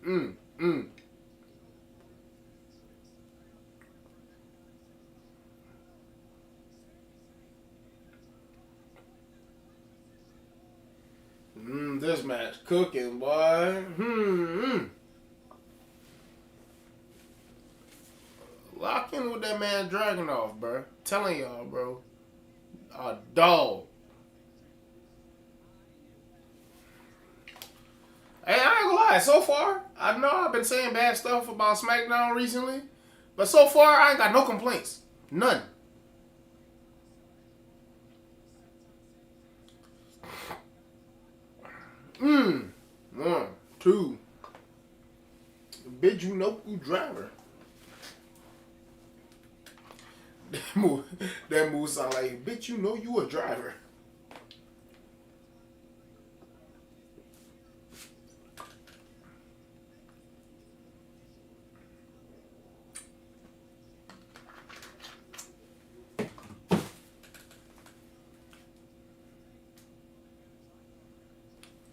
Mm, mm, mm. This match cooking, boy. Hmm. Lock in with that man dragging off, bro. Telling y'all, bro. A dog. Hey, I ain't gonna lie. So far, I know I've been saying bad stuff about Smackdown recently, but so far I ain't got no complaints. None. Mm. One, two. Bitch, you know who driver. That move sound like, bitch, you know you a driver.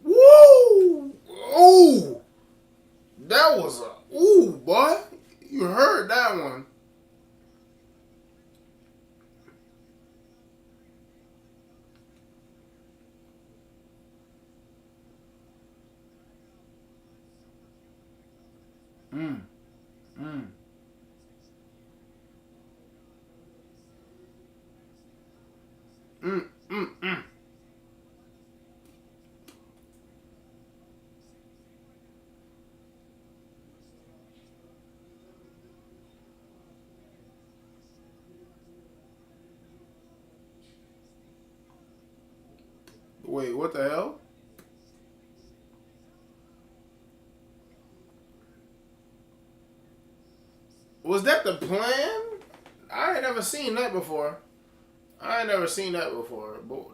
Woo! Ooh! That was a, ooh, boy. You heard that one. Mm, mm, mm, mm, mm. Wait, what the hell? Was that the plan? I ain't never seen that before. I ain't never seen that before. But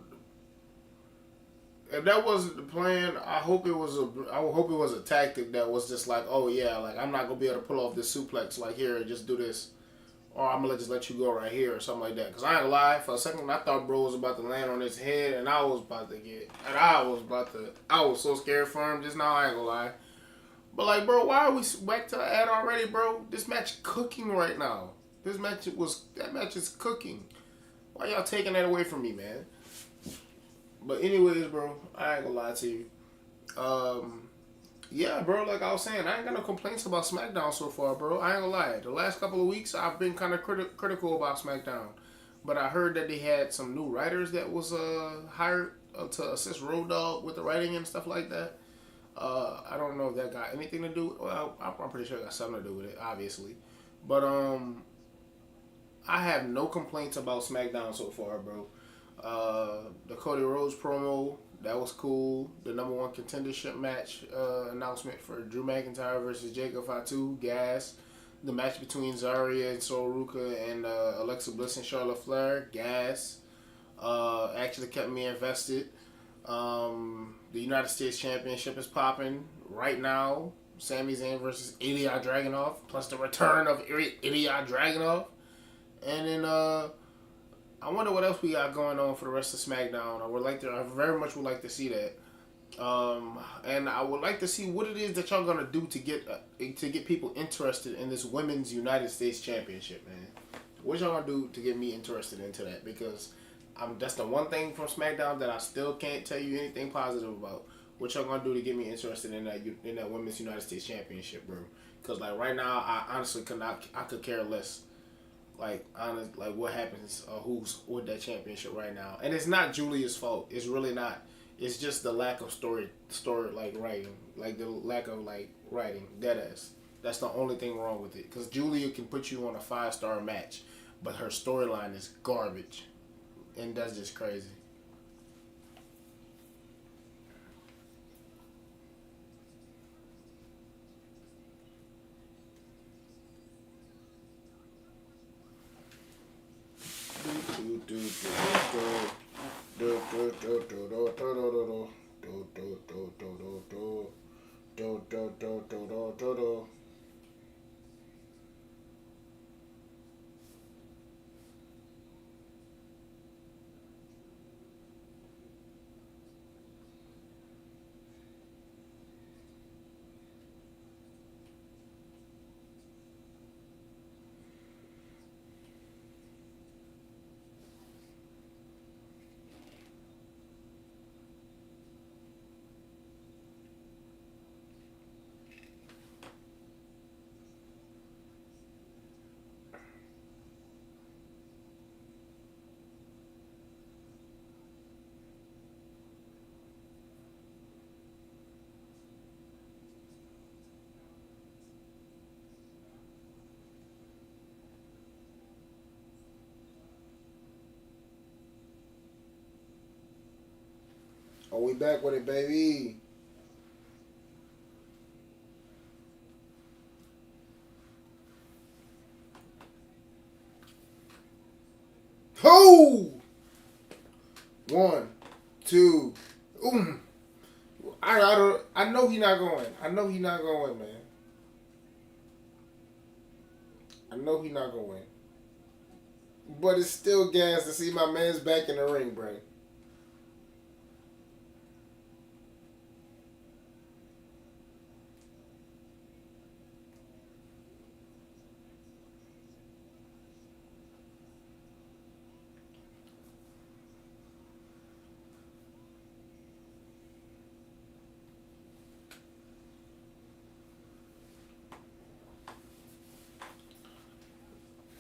if that wasn't the plan, I hope it was a. I hope it was a tactic that was just like, oh yeah, like I'm not gonna be able to pull off this suplex. Like here, just do this. or I'm gonna just let you go right here or something like that. Cause I ain't gonna lie, for a second I thought bro was about to land on his head, and I was so scared for him just now. I ain't gonna lie. But like, bro, why are we back to the ad already, bro? This match cooking right now. That match is cooking. Why y'all taking that away from me, man? But anyways, bro, I ain't gonna lie to you. Yeah, bro, like I was saying, I ain't got no complaints about SmackDown so far, bro. I ain't gonna lie. The last couple of weeks, I've been kind of critical about SmackDown. But I heard that they had some new writers that was hired to assist Road Dogg with the writing and stuff like that. I don't know if that got anything to do. Well, I'm pretty sure it got something to do with it, obviously. But I have no complaints about SmackDown so far, bro. The Cody Rhodes promo, that was cool. The number one contendership match announcement for Drew McIntyre versus Jacob Fatu, gas. The match between Zarya and Sol Ruka and Alexa Bliss and Charlotte Flair, gas. Actually kept me invested. The United States Championship is popping right now. Sami Zayn versus Ilya Dragunov, plus the return of Ilya Dragunov. And then I wonder what else we got going on for the rest of SmackDown. I very much would like to see that. And I would like to see what it is that y'all gonna do to get people interested in this Women's United States Championship, man. What y'all gonna do to get me interested into that? Because that's the one thing from SmackDown that I still can't tell you anything positive about. What y'all gonna do to get me interested in that Women's United States Championship, bro? Because like right now, I honestly could care less. Like what happens, who's with that championship right now, and it's not Julia's fault. It's really not. It's just the lack of story like writing, like the lack of like writing. Deadass. That's the only thing wrong with it. Because Julia can put you on a 5-star match, but her storyline is garbage, and that's just crazy. Oh, we back with it, baby. Ho! 1, 2. I know he not going. I know he not going, man. I know he not going. But it's still gas to see my man's back in the ring, bro.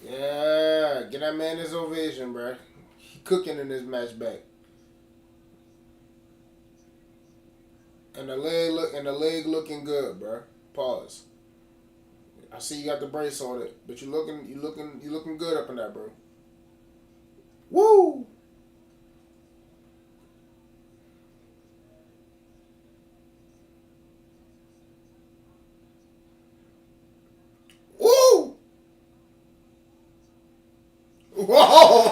Yeah, get that man his ovation, bro. He cooking in this match back. And the leg looking good, bro. Pause. I see you got the brace on it, but you looking good up in that, bro. Woo! Woo! Whoa!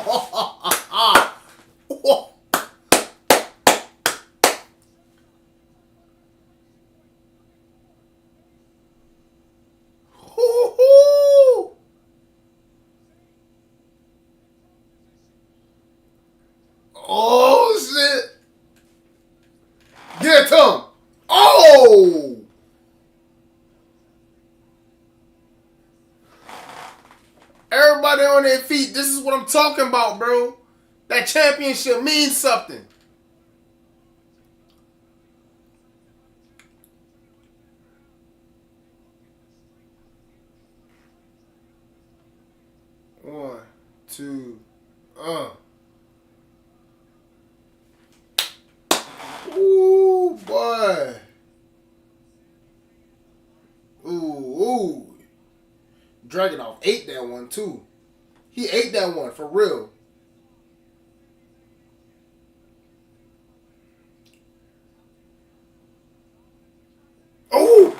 Oh, shit. Get it to him. Oh! Everybody on their feet. This is what I'm talking about, bro. That championship means something. One, two, Ooh, boy. Ooh. Dragunov ate that one, too. He ate that one, for real. Oh!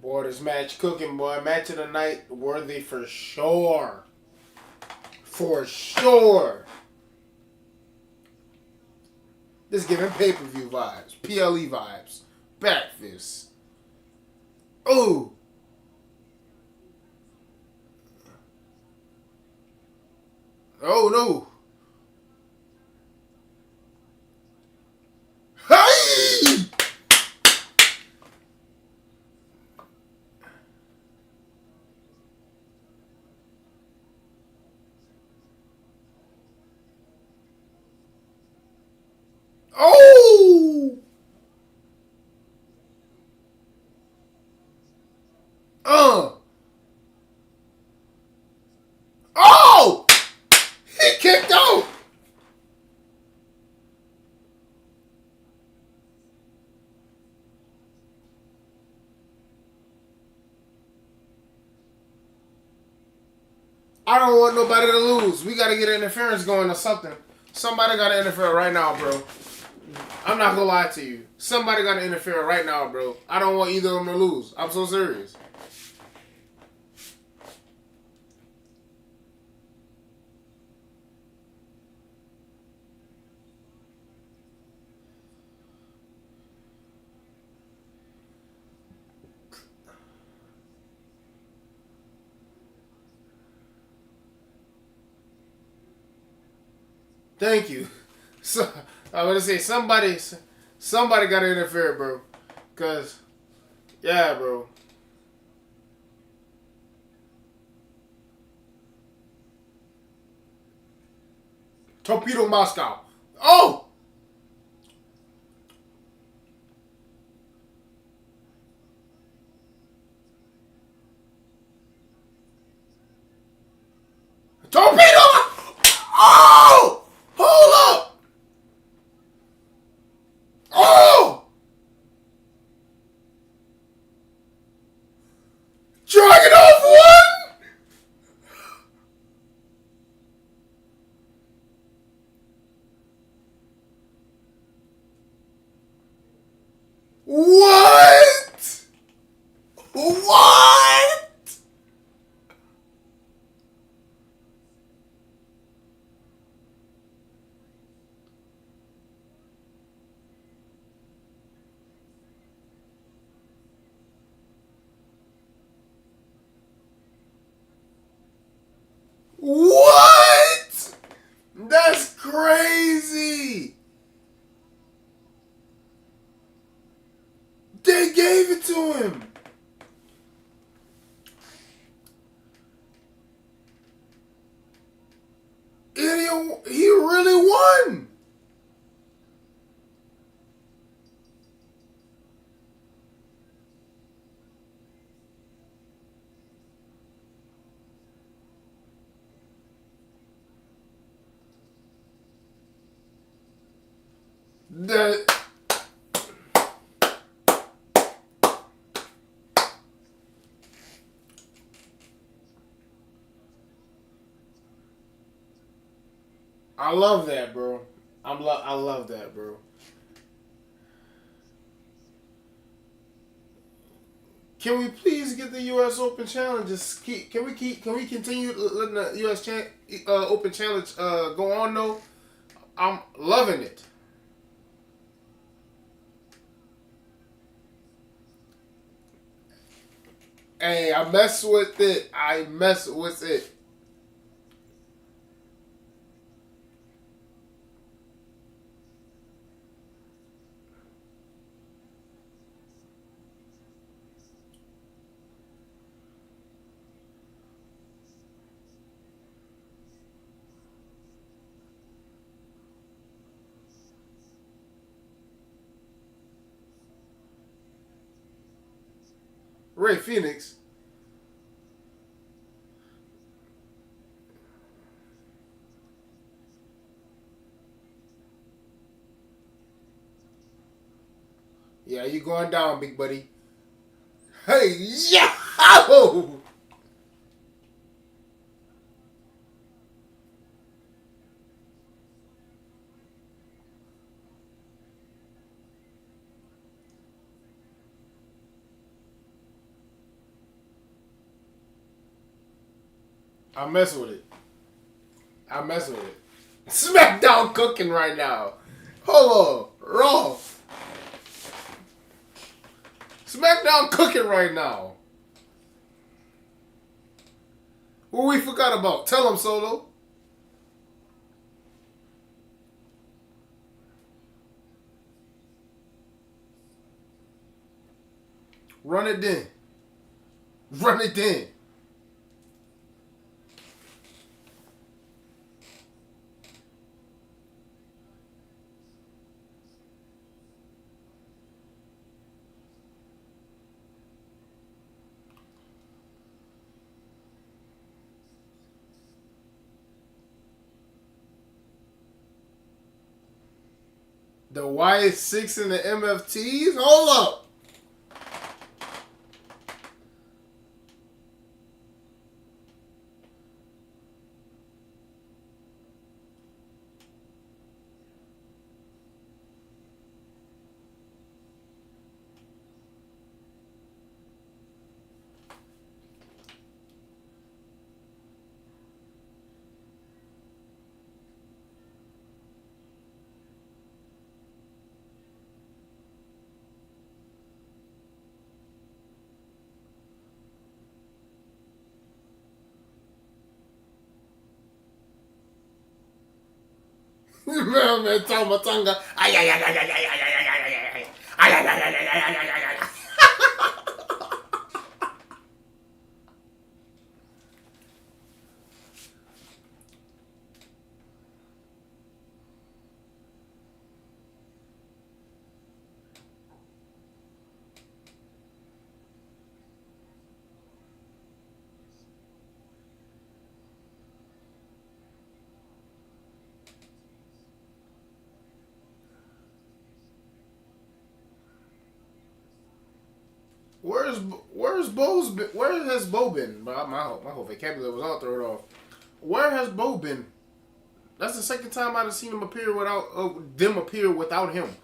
Boy, this match cooking, boy. Match of the night worthy for sure. For sure. This giving pay-per-view vibes. PLE vibes. Back fist. Ooh. Oh, no. Hey! Oh! Oh! He kicked out! I don't want nobody to lose. We gotta get interference going or something. Somebody gotta interfere right now, bro. I'm not gonna lie to you. Somebody gotta interfere right now, bro. I don't want either of them to lose. I'm so serious. Thank you. So I was gonna say somebody gotta interfere, bro. Cause yeah, bro. Torpedo Moscow. Oh! Torpedo! Oh! Hold up! Oh! Dragunov won? What? What? What? That's crazy. They gave it to him. He really won. The I love that, bro. I love that, bro. Can we please get the U.S. Open Challenge? Can we continue letting the Open Challenge go on though? I'm loving it. Hey, I mess with it. I mess with it. Ray Phoenix. Yeah, you going down, big buddy. Hey, yeah! I mess with it. I mess with it. Smackdown cooking right now. Hold on. Raw. Smackdown cooking right now. What we forgot about? Tell them, Solo. Run it then. Run it then. The Y6 and the MFTs? Hold up. Man, Tama Tonga. Ay, ay, ay, ay, ay, ay, ay, ay, ay, ay, ay, ay. Ay, ay, ay, ay, ay, ay, ay, ay, ay. Where's Bo's been? Where has Bo been? My whole vocabulary was all thrown off. Where has Bo been? That's the second time I've seen him appear without them appear without him.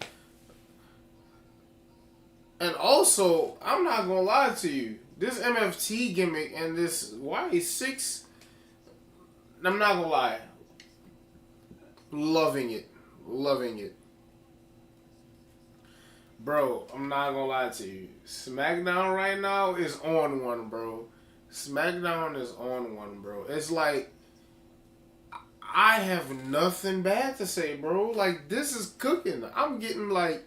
And also, I'm not gonna lie to you. This MFT gimmick and this Y6, I'm not gonna lie. Loving it. Loving it. Bro, I'm not gonna lie to you. SmackDown right now is on one, bro. SmackDown is on one, bro. It's like I have nothing bad to say, bro. Like this is cooking. I'm getting like,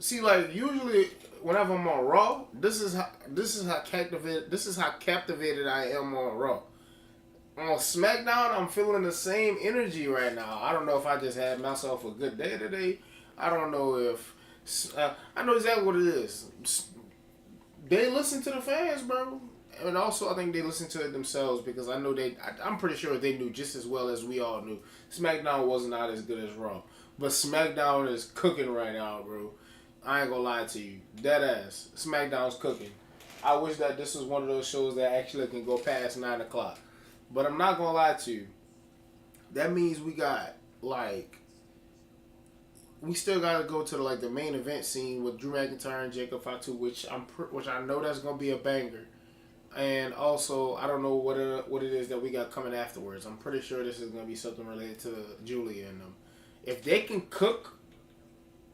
see, like usually whenever I'm on Raw, this is how captivated I am on Raw. On SmackDown, I'm feeling the same energy right now. I don't know if I just had myself a good day today. I don't know if I know exactly what it is. They listen to the fans, bro, and also I think they listen to it themselves because I know I'm pretty sure they knew just as well as we all knew. SmackDown was not as good as Raw, but SmackDown is cooking right now, bro. I ain't gonna lie to you, dead ass. SmackDown's cooking. I wish that this was one of those shows that actually can go past 9 o'clock, but I'm not gonna lie to you. That means we got like we still gotta go to the main event scene with Drew McIntyre and Jacob Fatu, which I know that's gonna be a banger. And also, I don't know what it is that we got coming afterwards. I'm pretty sure this is gonna be something related to Julia and them. If they can cook,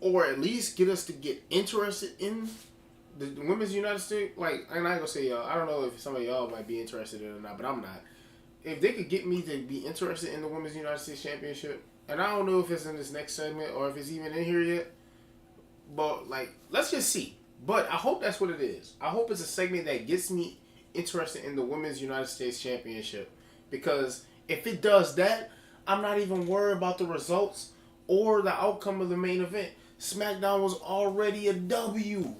or at least get us to get interested in the women's United States, and I ain't gonna say y'all. I don't know if some of y'all might be interested in it or not, but I'm not. If they could get me to be interested in the women's United States Championship, and I don't know if it's in this next segment or if it's even in here yet, but let's just see. But I hope that's what it is. I hope it's a segment that gets me interested in the women's United States Championship, because if it does that, I'm not even worried about the results or the outcome of the main event. SmackDown was already a W.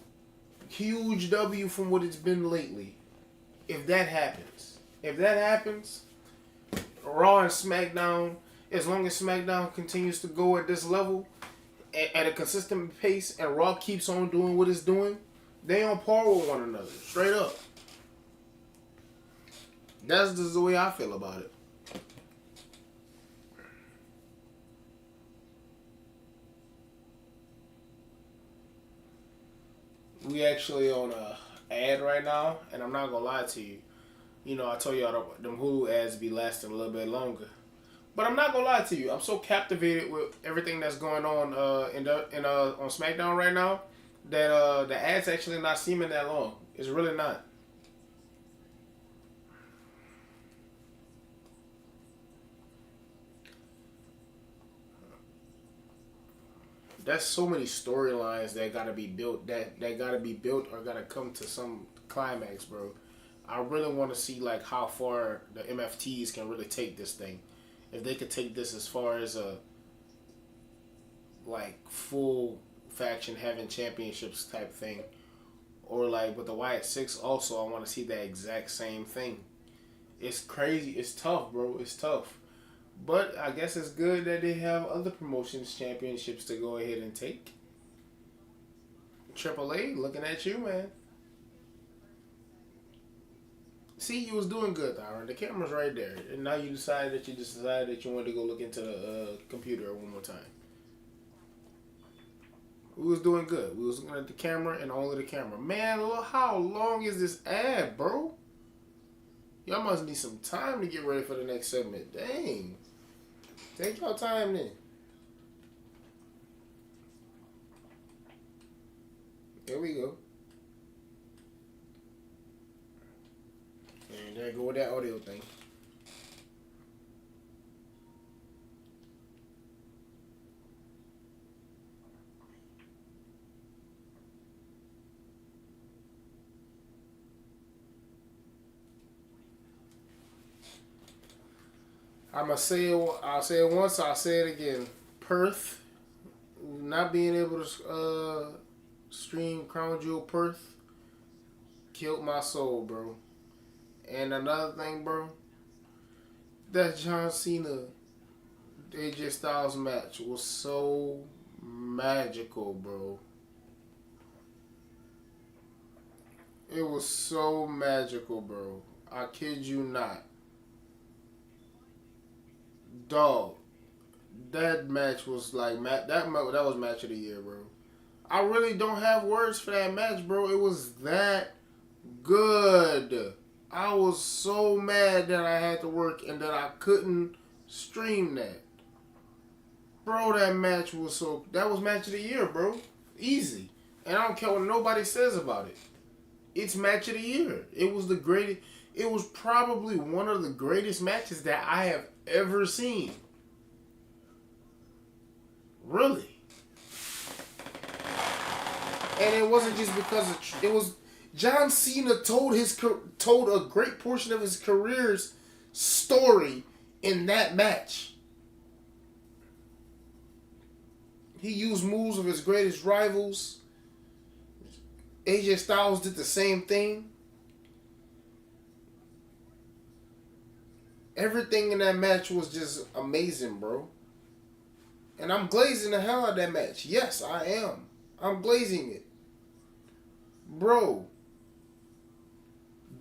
Huge W from what it's been lately. If that happens, Raw and SmackDown, as long as SmackDown continues to go at this level, at a consistent pace, and Raw keeps on doing what it's doing, they on par with one another. Straight up. That's just the way I feel about it. We actually on a ad right now, and I'm not gonna lie to you. You know, I told y'all them Hulu ads be lasting a little bit longer, but I'm not gonna lie to you. I'm so captivated with everything that's going on on SmackDown right now that the ads actually not seeming that long. It's really not. There's so many storylines that gotta be built that gotta be built or gotta come to some climax, bro. I really want to see how far the MFTs can really take this thing. If they could take this as far as a full faction having championships type thing, or with the Wyatt Six. Also, I want to see that exact same thing. It's crazy. It's tough, bro. It's tough. But I guess it's good that they have other promotions championships to go ahead and take. Triple A, looking at you, man. See, you was doing good, Tyron. The camera's right there. And now you decided that you wanted to go look into the computer one more time. We was doing good. We was looking at the camera and only the camera. Man, look, how long is this ad, bro? Y'all must need some time to get ready for the next segment. Dang. Take your time then. There we go. And there go with that audio thing. I'll say it once, I'll say it again. Perth, not being able to stream Crown Jewel Perth, killed my soul, bro. And another thing, bro, that John Cena AJ Styles match was so magical, bro. It was so magical, bro. I kid you not. Dog, that match was that was match of the year, bro. I really don't have words for that match, bro. It was that good. I was so mad that I had to work and that I couldn't stream that. Bro, that match was that was match of the year, bro. Easy. And I don't care what nobody says about it. It's match of the year. It was the greatest. It was probably one of the greatest matches that I have ever seen. Really. And it wasn't just because it was John Cena told a great portion of his career's story in that match. He used moves of his greatest rivals. AJ Styles did the same thing. Everything in that match was just amazing, bro. And I'm glazing the hell out of that match. Yes, I am. I'm glazing it. Bro,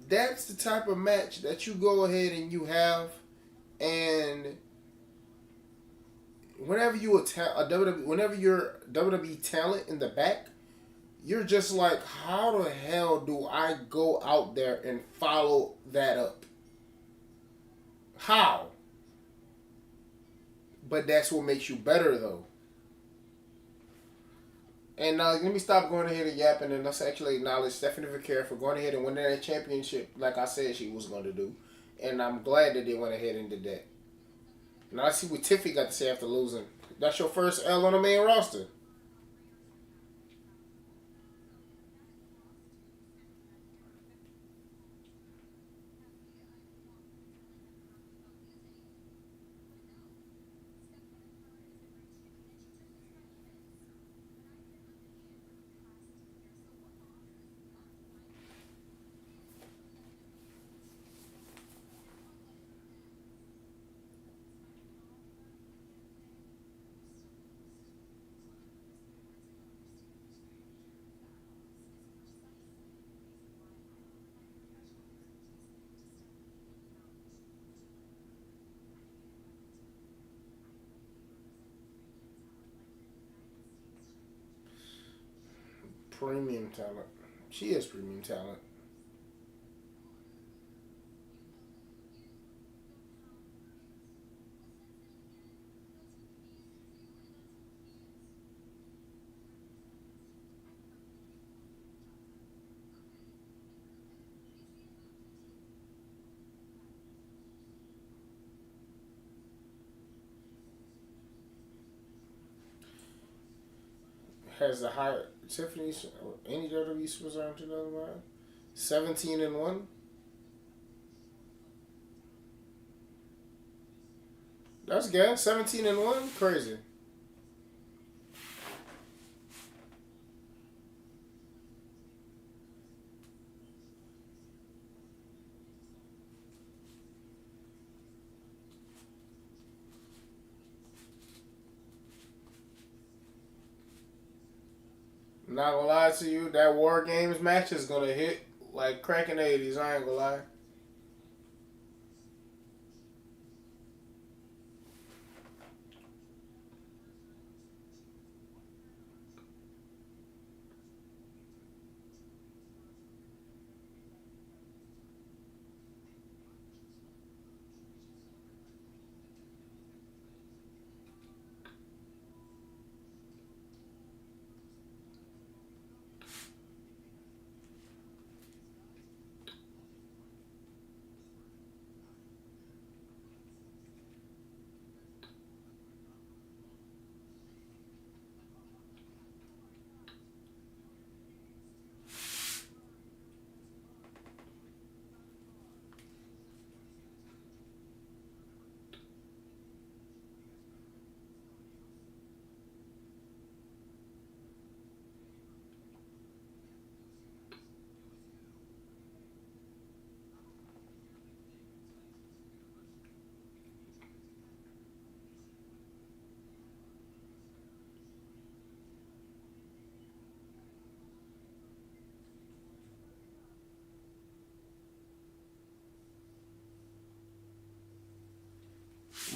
that's the type of match that you go ahead and you have, and whenever you a WWE, whenever you're WWE talent in the back, you're just like, how the hell do I go out there and follow that up? How? But that's what makes you better, though. And let me stop going ahead and yapping, and let's actually acknowledge Stephanie Vaquer for going ahead and winning that championship like I said she was going to do. And I'm glad that they went ahead and did that. Now let's see what Tiffy got to say after losing. That's your first L on the main roster. Premium talent. She is premium talent. Has the high Tiffany's any WWE superstar in 2005? 17-1. That's good. 17-1. Crazy. I'm not gonna lie to you, that War Games match is gonna hit like cracking 80s. I ain't gonna lie.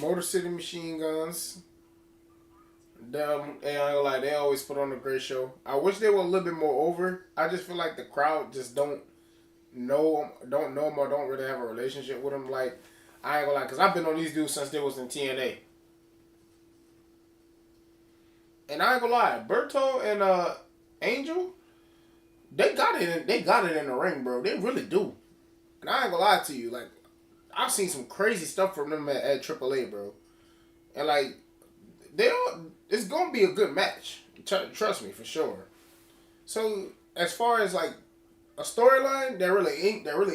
Motor City Machine Guns. Them, and I ain't gonna lie, they always put on a great show. I wish they were a little bit more over. I just feel like the crowd just don't know them or don't really have a relationship with them. Like I ain't gonna lie, cause I've been on these dudes since they was in TNA, and I ain't gonna lie, Berto and Angel, they got it. They got it in the ring, bro. They really do. And I ain't gonna lie to you, like I've seen some crazy stuff from them at AAA, bro. And like they don't. It's gonna be a good match. Trust me for sure. So as far as like a storyline, there really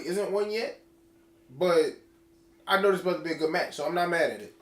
isn't one yet. But I know this about to be a good match, so I'm not mad at it.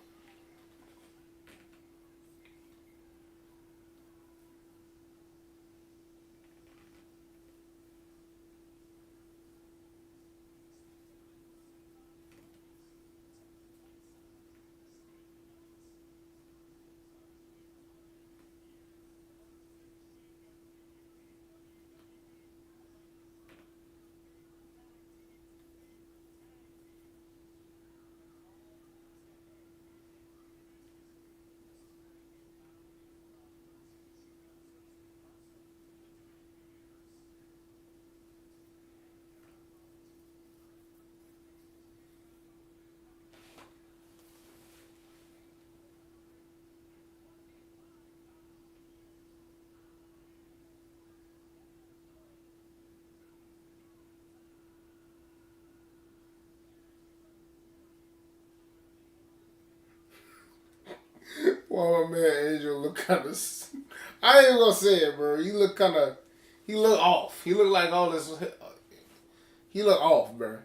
Boy, my man Angel look kind of. I ain't even gonna say it, bro. He look kind of. He look off. He look like all this. He look off, bro.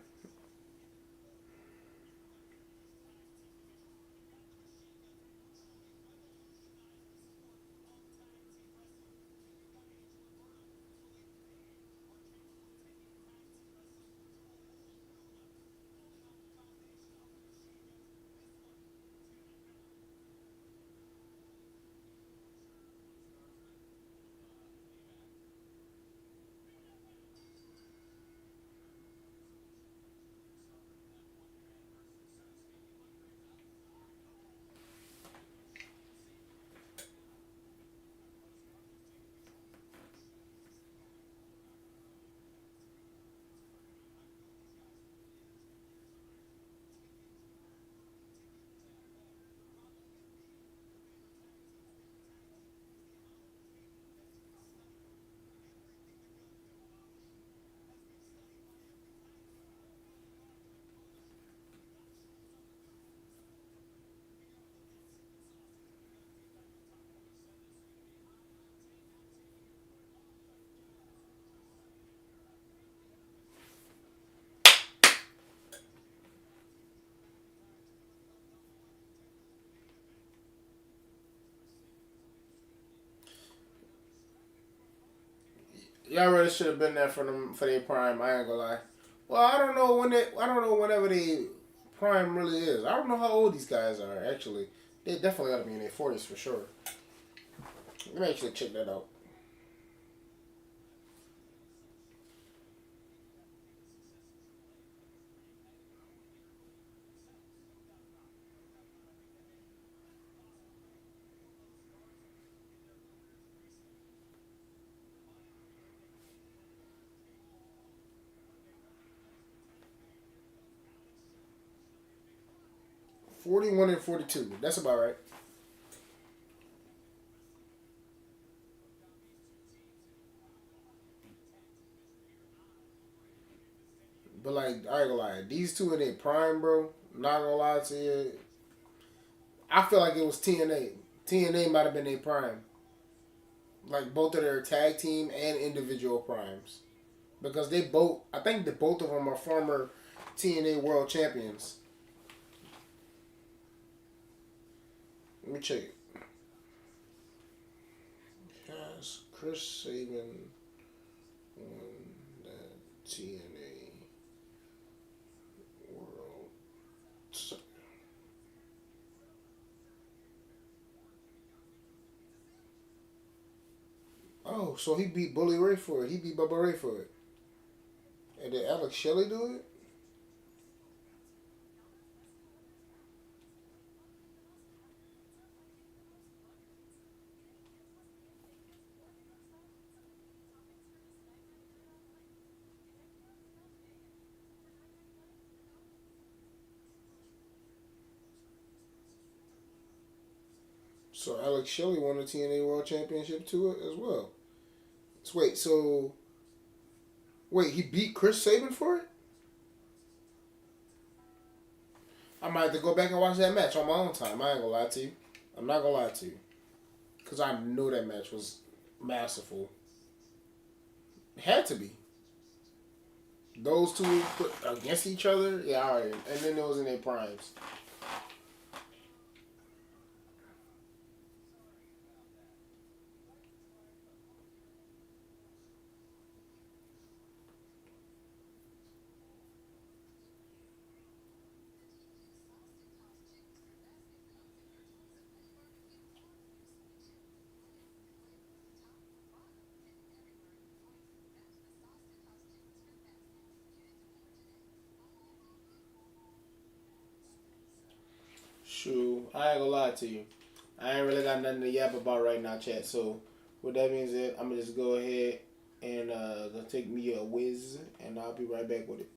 Y'all really should have been there for them for their prime. I ain't gonna lie. Well, I don't know when I don't know whenever they prime really is. I don't know how old these guys are actually. They definitely got to be in their 40s for sure. Let me actually check that out. 41 and 42. That's about right. But like, I ain't gonna lie, these two in their prime, bro. Not gonna lie to you, I feel like it was TNA. TNA might have been their prime, like both of their tag team and individual primes, because they both. I think that both of them are former TNA World Champions. Let me check it. Has Chris Sabin won the TNA World? Oh, so he beat Bully Ray for it. He beat Bubba Ray for it. And did Alex Shelley do it? So Alex Shelley won the TNA World Championship too as well. So wait, he beat Chris Sabin for it? I might have to go back and watch that match on my own time. I ain't gonna lie to you. I'm not gonna lie to you. Because I know that match was masterful. It had to be. Those two put against each other, yeah, alright. And then it was in their primes. Shoot, I ain't gonna lie to you. I ain't really got nothing to yap about right now, chat. So, with that being said, I'm gonna just go ahead and gonna take me a whiz, and I'll be right back with it.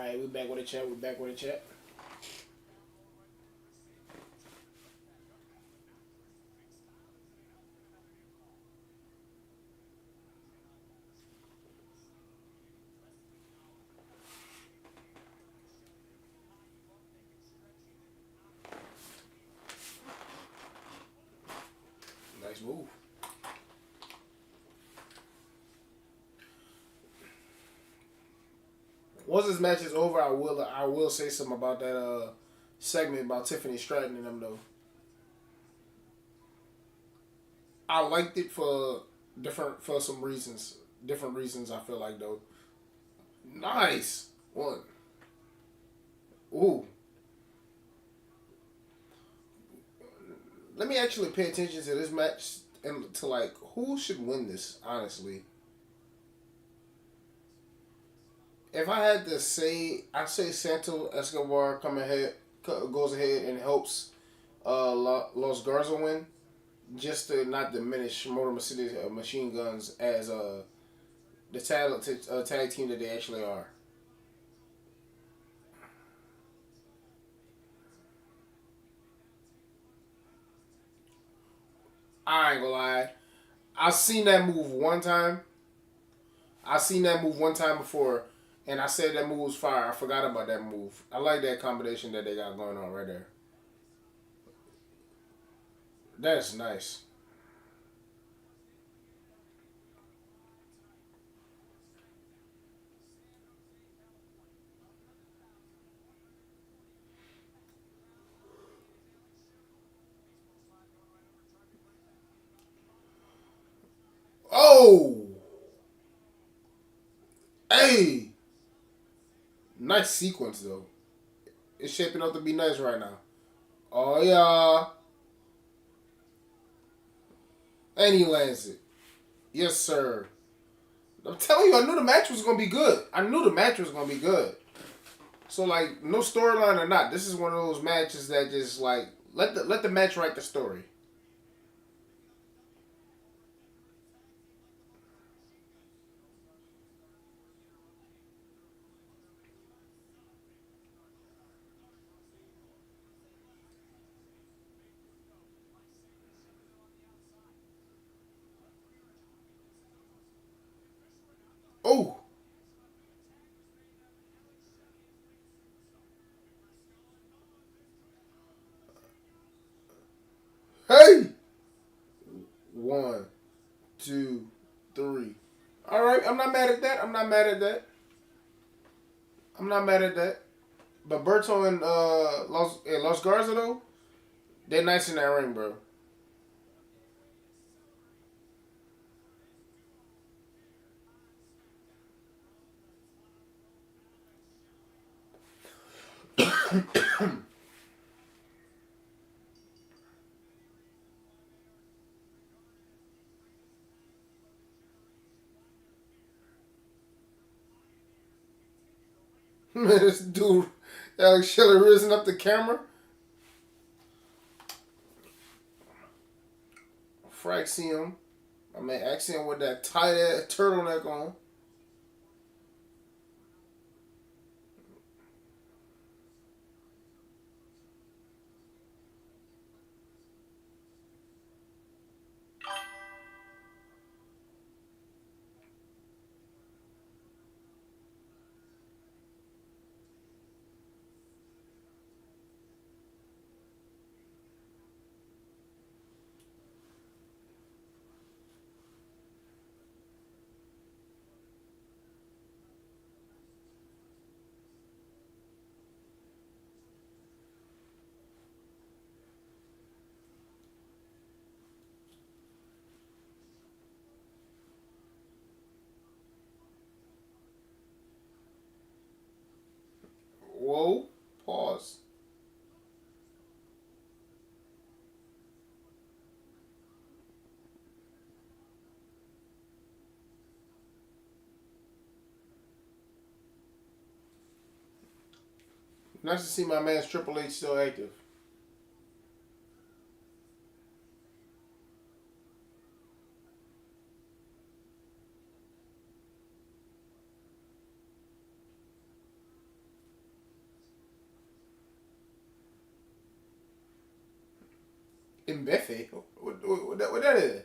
Alright, we back with the chat. We back with the chat. Nice move. Once this match is over, I will say something about that segment about Tiffany Stratton and them though. I liked it for some reasons. Different reasons I feel like though. Nice one. Ooh. Let me actually pay attention to this match and to like who should win this, honestly. If I had to say, I say Santo Escobar goes ahead and helps Los Garza win, just to not diminish Motor City Machine Guns as the talented tag team that they actually are. I ain't gonna lie, I've seen that move one time. I seen that move one time before, and I said that move was fire. I forgot about that move. I like that combination that they got going on right there. That's nice. Oh, hey, nice sequence though. It's shaping up to be nice right now. Oh yeah, and he lands it. Yes, sir. I'm telling you, I knew the match was gonna be good. I knew the match was gonna be good. So like, no storyline or not, this is one of those matches that just like let the match write the story. Oh, hey, one, two, three. All right, I'm not mad at that. I'm not mad at that. I'm not mad at that. But Berto and Los Garza though, they're nice in that ring, bro. This dude, Alex Shelley risen up the camera. Fraxium. I mean, Axiom with that tight ass turtleneck on. Whoa. Pause. Nice to see my man's Triple H still active. Mbefe? What that is?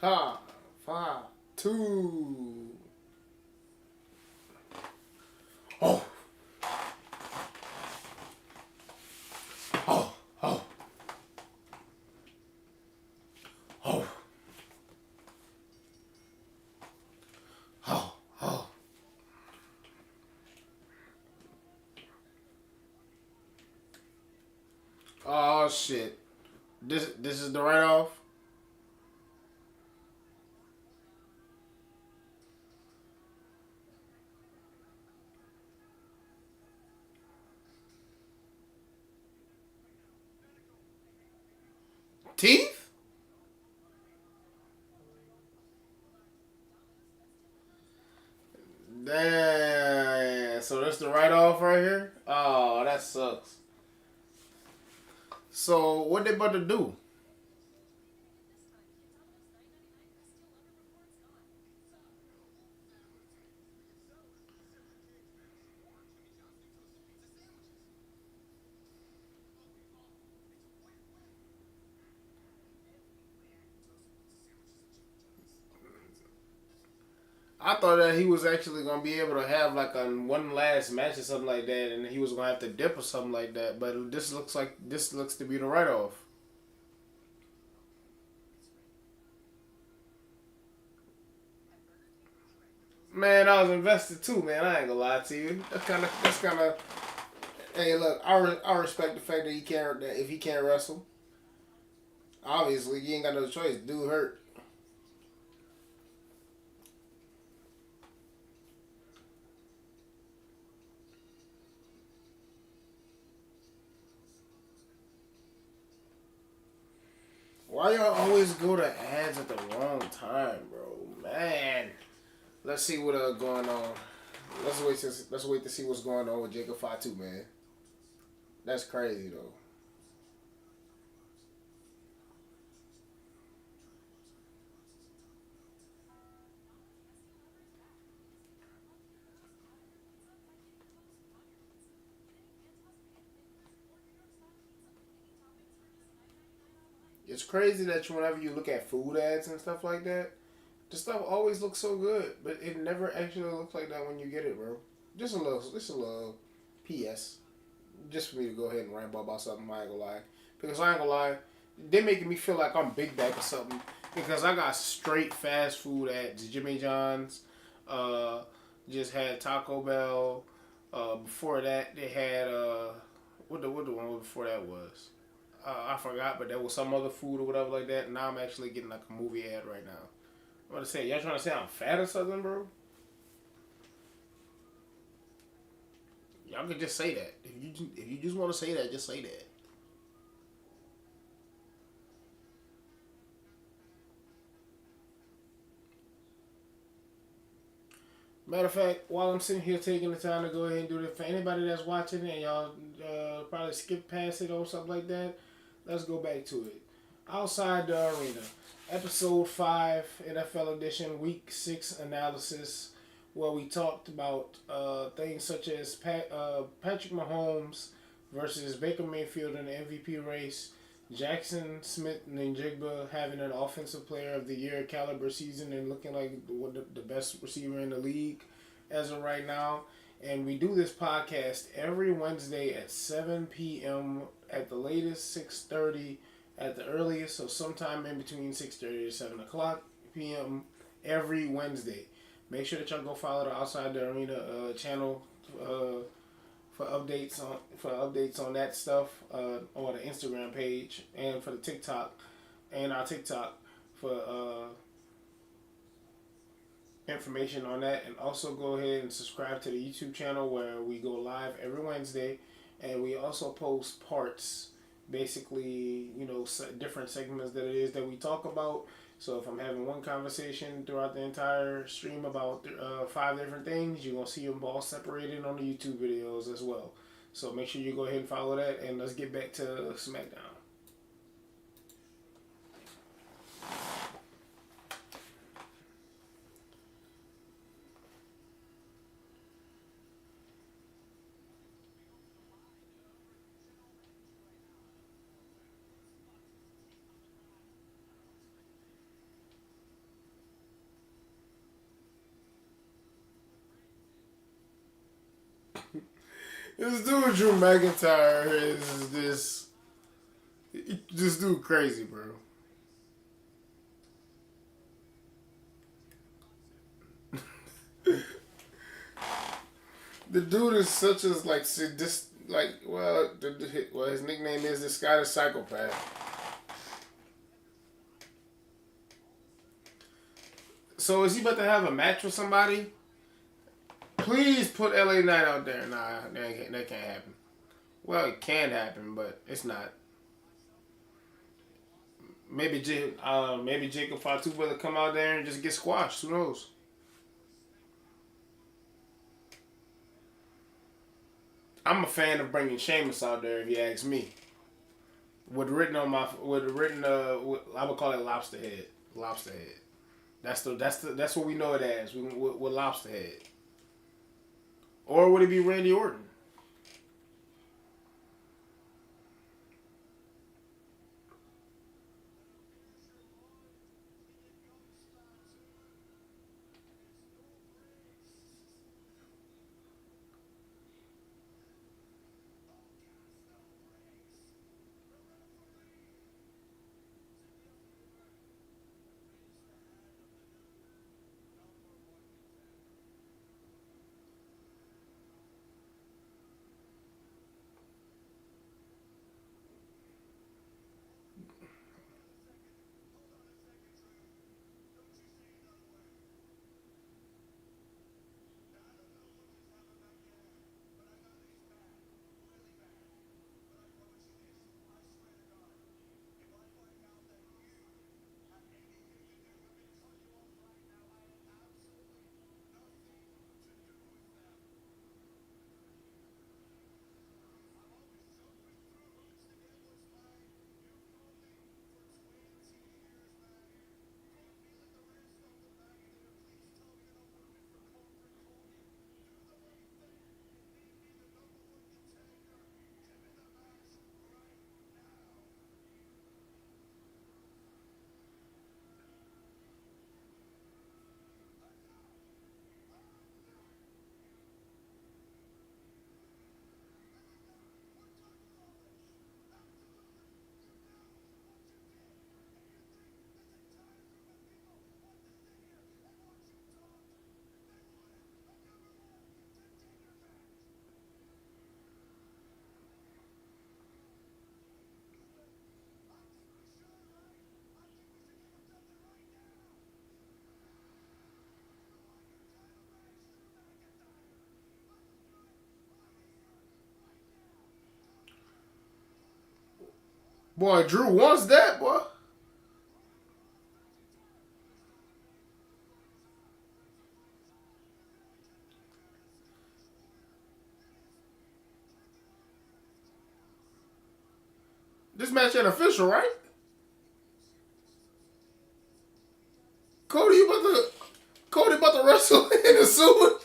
Ha, 5, 2. Oh, oh, oh, oh, oh, oh. Oh shit. This is the write off. Teeth? Damn. So that's the write off right here? Oh, that sucks. So what they about to do? I thought that he was actually gonna be able to have like a one last match or something like that, and he was gonna have to dip or something like that. But this looks to be the write off. Man, I was invested too, man. I ain't gonna lie to you. That's kind of. Hey, look, I respect the fact that he can't that if he can't wrestle. Obviously, he ain't got no choice. Dude hurt. Why y'all always go to ads at the wrong time, bro? Man, let's see what going on. Let's wait to see what's going on with Jacob Fatu, man. That's crazy though. It's crazy that whenever you look at food ads and stuff like that, the stuff always looks so good, but it never actually looks like that when you get it, bro. Just a little PS. Just for me to go ahead and ramble about something, I ain't gonna lie. Because I ain't gonna lie, they making me feel like I'm big back or something. Because I got straight fast food at Jimmy John's. Uh, just had Taco Bell. Before that, they had what the one before that was. I forgot, but there was some other food or whatever like that. And now I'm actually getting like a movie ad right now. I'm gonna say, y'all trying to say I'm fat or something, bro? Y'all could just say that. If you just want to say that, just say that. Matter of fact, while I'm sitting here taking the time to go ahead and do this, for anybody that's watching and y'all probably skip past it or something like that, let's go back to it. Outside the Arena, Episode 5, NFL Edition, Week 6 analysis, where we talked about things such as Patrick Mahomes versus Baker Mayfield in the MVP race, Jackson Smith Njigba having an Offensive Player of the Year caliber season and looking like the best receiver in the league as of right now. And we do this podcast every Wednesday at 7 p.m. at the latest 6:30 at the earliest, so sometime in between 6:30 to 7 o'clock p.m. every Wednesday. Make sure that y'all go follow the Outside the Arena channel for updates on that stuff on the Instagram page and for the TikTok and our TikTok for information on that. And also go ahead and subscribe to the YouTube channel where we go live every Wednesday, and we also post parts, basically, different segments that it is that we talk about. So if I'm having one conversation throughout the entire stream about 5 different things, you're going to see them all separated on the YouTube videos as well. So make sure you go ahead and follow that, and let's get back to Smackdown. This dude Drew McIntyre is this dude crazy, bro. The dude is such as like this like well his nickname is this guy the psychopath. So is he about to have a match with somebody? Please put LA Knight out there. Nah, that can't happen. Well, it can happen, but it's not. Maybe Jacob Fatu will come out there and just get squashed. Who knows? I'm a fan of bringing Sheamus out there. If you ask me, I would call it lobster head. Lobster head. That's what we know it as. With lobster head. Or would it be Randy Orton? Boy, Drew wants that, boy. This match ain't official, right? Cody, Cody about to wrestle in a suit.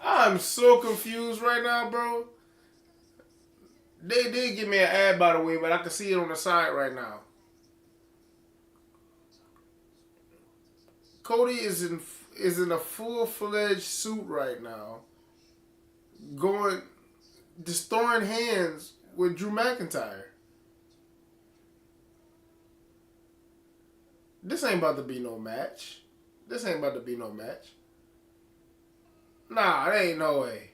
I'm so confused right now, bro. They did give me an ad, by the way, but I can see it on the side right now. Cody is in a full fledged suit right now, going just throwing hands with Drew McIntyre. This ain't about to be no match. This ain't about to be no match. Nah, there ain't no way.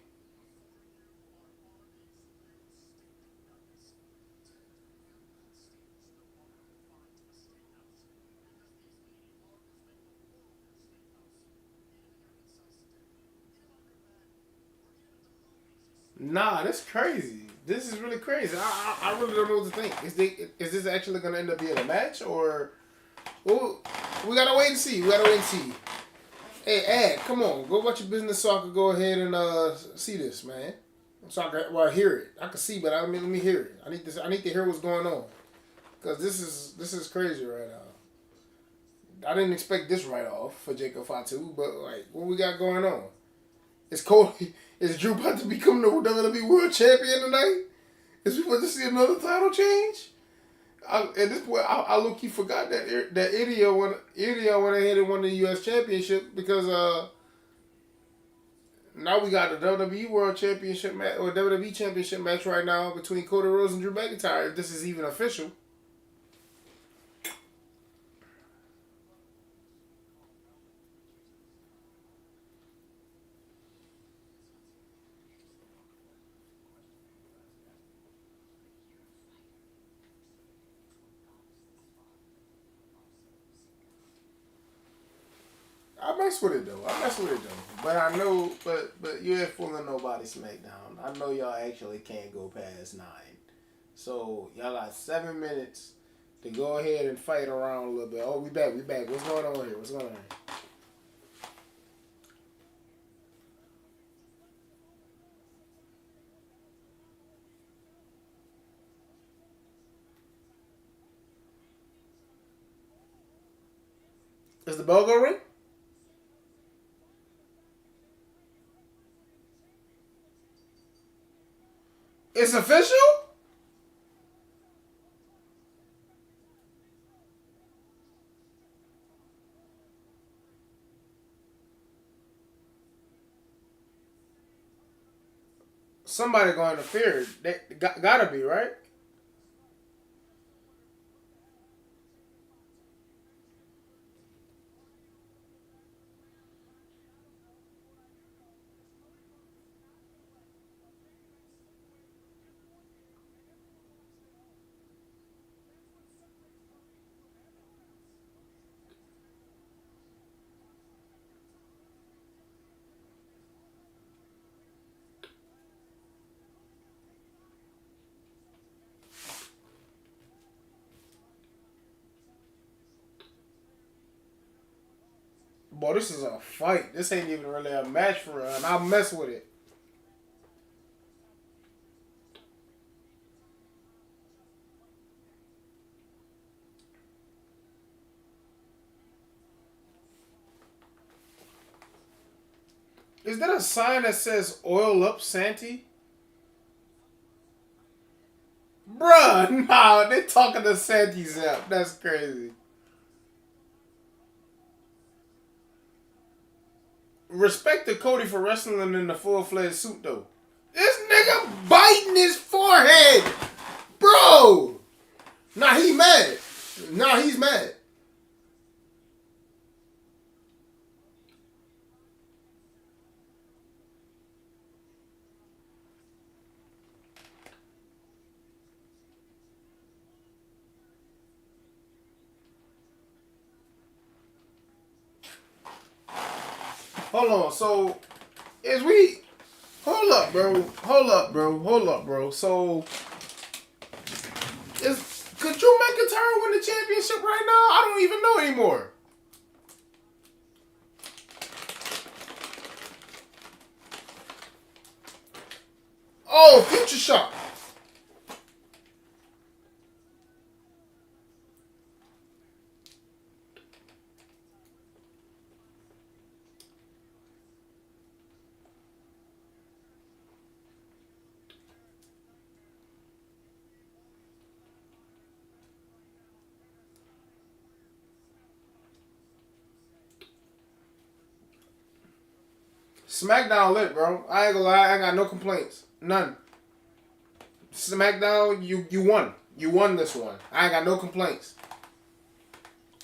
Nah, that's crazy. This is really crazy. I really don't know what to think. Is this actually gonna end up being a match or? Well, we gotta wait and see. We gotta wait and see. Hey, Ad, come on, go about your business so I can go ahead and see this, man. So I can hear it. I can see, but let me hear it. I need this. I need to hear what's going on because this is crazy right now. I didn't expect this right off for Jacob Fatu, but like, what we got going on? Is Cody? Is Drew about to become the WWE World Champion tonight? Is we want to see another title change? At this point, I look. He forgot that Idio went ahead and won the U.S. Championship because now we got the WWE World Championship match or WWE Championship match right now between Cody Rhodes and Drew McIntyre. If this is even official. I mess with it though. But I know, but you ain't fooling nobody. Smackdown. I know y'all actually can't go past 9. So y'all got 7 minutes to go ahead and fight around a little bit. Oh, we back. What's going on here? Is the bell going ring? It's official? Somebody going to interfere. They gotta be, right? Boy, this is a fight. This ain't even really a match for real, and I'll mess with it. Is that a sign that says "Oil Up Santee"? Bruh, nah, they talking to Santee Zap. That's crazy. Respect to Cody for wrestling in the full-fledged suit, though. This nigga biting his forehead. Bro! Nah, he mad. Nah, he's mad. Hold on, so is we hold up, bro. So could Drew McIntyre win the championship right now? I don't even know anymore. Oh, Future Shock. Smackdown lit, bro. I ain't gonna lie, I got no complaints. None. Smackdown, you won. You won this one. I ain't got no complaints.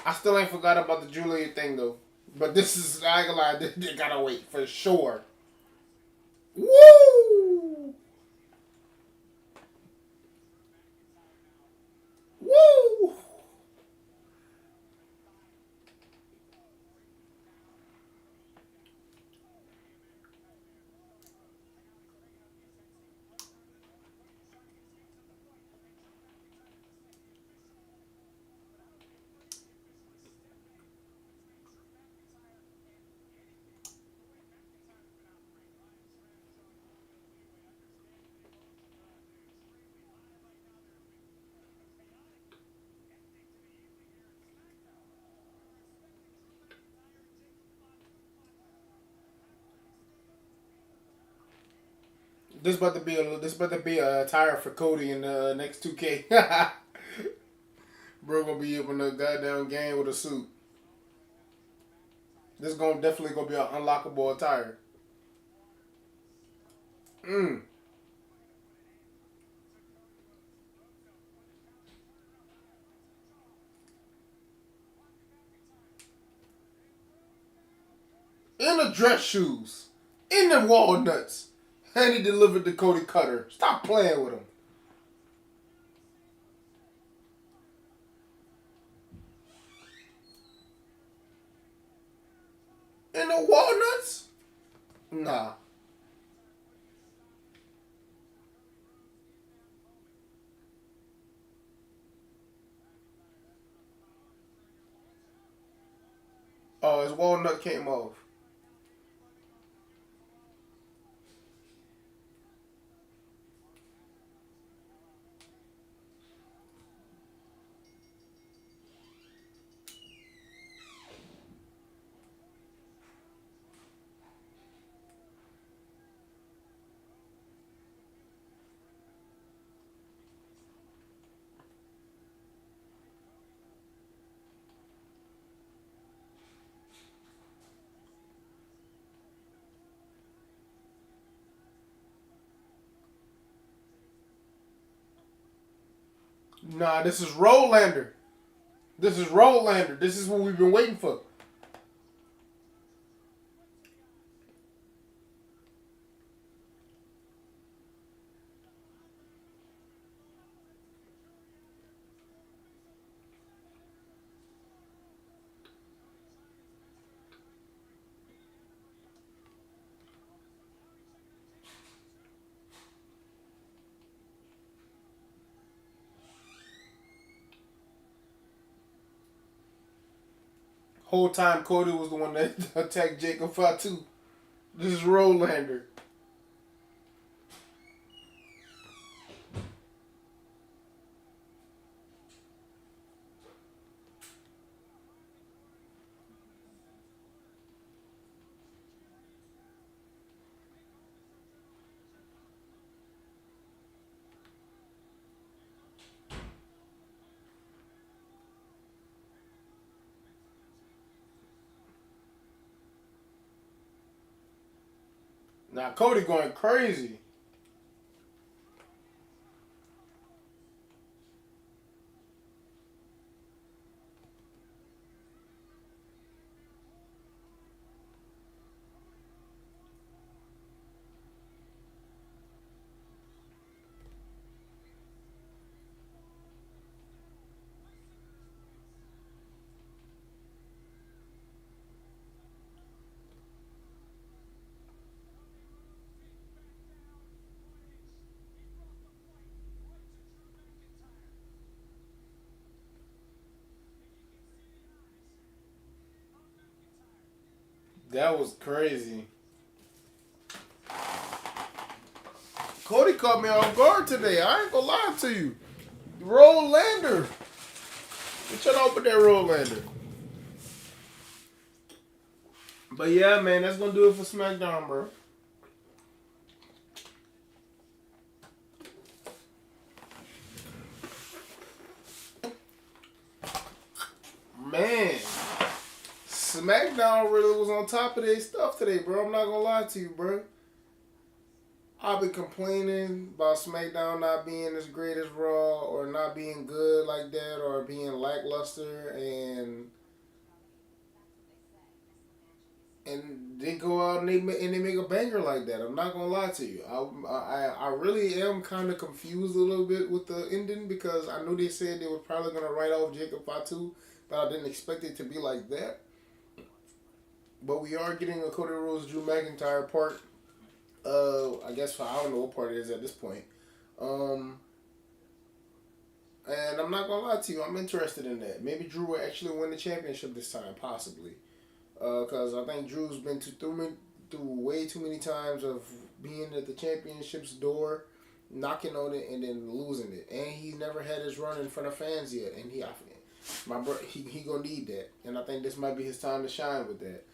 I still ain't forgot about the Julia thing though. But this is, I ain't gonna lie, they gotta wait for sure. Woo! Woo! This about to be a attire for Cody in the next 2K. Bro gonna be up in the goddamn game with a suit. This gonna definitely gonna be an unlockable attire. Mm. In the dress shoes. In the walnuts. And he delivered to Cody Cutter. Stop playing with him. In the walnuts? Nah. Oh, his walnut came off. Nah, this is Rolander. This is Rolander. This is what we've been waiting for. Whole time Cody was the one that attacked Jacob Fatu. This is Rolander. Now Cody going crazy. That was crazy. Cody caught me off guard today. I ain't gonna lie to you. Rolander. Shut up with that Rolander. But yeah, man, that's gonna do it for Smackdown, bro. Man, SmackDown really was on top of their stuff today, bro. I'm not gonna lie to you, bro. I've been complaining about SmackDown not being as great as Raw or not being good like that or being lackluster and they go out and they make a banger like that. I'm not gonna lie to you. I really am kind of confused a little bit with the ending because I knew they said they were probably gonna write off Jacob Fatu, but I didn't expect it to be like that. But we are getting a Cody Rhodes Drew McIntyre part. I guess I don't know what part it is at this point. Um, and I'm not gonna lie to you, I'm interested in that. Maybe Drew will actually win the championship this time, possibly. Because I think Drew's been through way too many times of being at the championship's door, knocking on it, and then losing it. And he's never had his run in front of fans yet. And he gonna need that. And I think this might be his time to shine with that.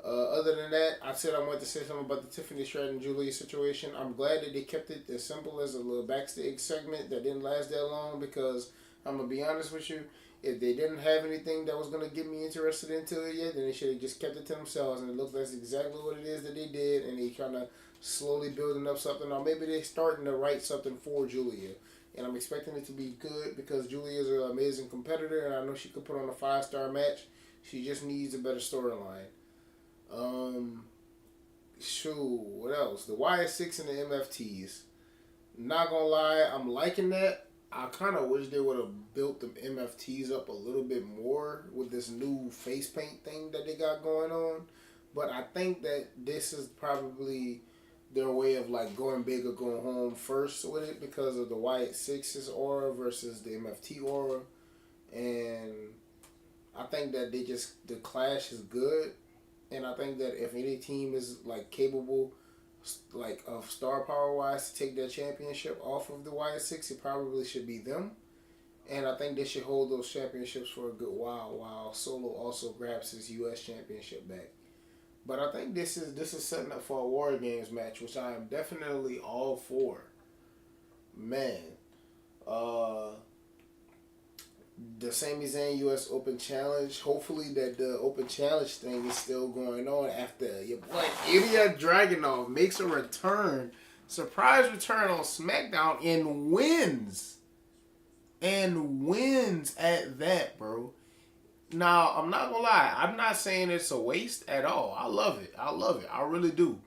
Other than that, I said I wanted to say something about the Tiffany Stratton Julia situation. I'm glad that they kept it as simple as a little backstage segment that didn't last that long because I'm going to be honest with you. If they didn't have anything that was going to get me interested into it yet, then they should have just kept it to themselves. And it looks like that's exactly what it is that they did. And they kind of slowly building up something. Or maybe they're starting to write something for Julia. And I'm expecting it to be good because Julia is an amazing competitor. And I know she could put on a 5-star match. She just needs a better storyline. Shoot, what else? The YS6 and the MFTs. Not gonna lie, I'm liking that. I kind of wish they would have built the MFTs up a little bit more with this new face paint thing that they got going on. But I think that this is probably their way of like going big or going home first with it because of the YS6's aura versus the MFT aura. And I think that the clash is good. And I think that if any team is like capable, like of star power wise, to take that championship off of the YS6, it probably should be them. And I think they should hold those championships for a good while Solo also grabs his U.S. championship back. But I think this is setting up for a War Games match, which I am definitely all for. Man, the Sami Zayn U.S. Open Challenge. Hopefully that the Open Challenge thing is still going on after your boy Ilya Dragunov makes a return, surprise return on Smackdown and wins. And wins at that, bro. Now, I'm not gonna lie. I'm not saying it's a waste at all. I love it. I really do.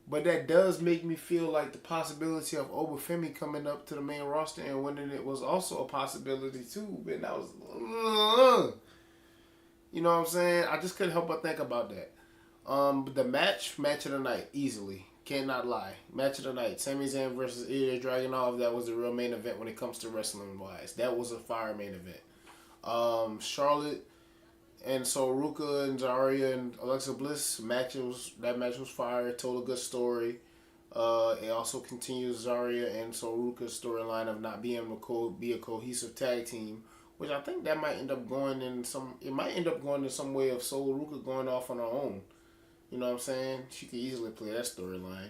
But that does make me feel like the possibility of Obafemi coming up to the main roster and winning it was also a possibility too. Man, that was, you know what I'm saying? I just couldn't help but think about that. But the match of the night, easily. Cannot lie. Match of the night. Sami Zayn versus Ilya Dragunov. That was the real main event when it comes to wrestling wise. That was a fire main event. Charlotte and so Ruka and Zarya and Alexa Bliss match was fire. Told a good story. It also continues Zarya and so Ruka's storyline of not being able to be a cohesive tag team, which I think that might end up going in some. It might end up going in some way of Soul Ruka going off on her own. You know what I'm saying? She could easily play that storyline.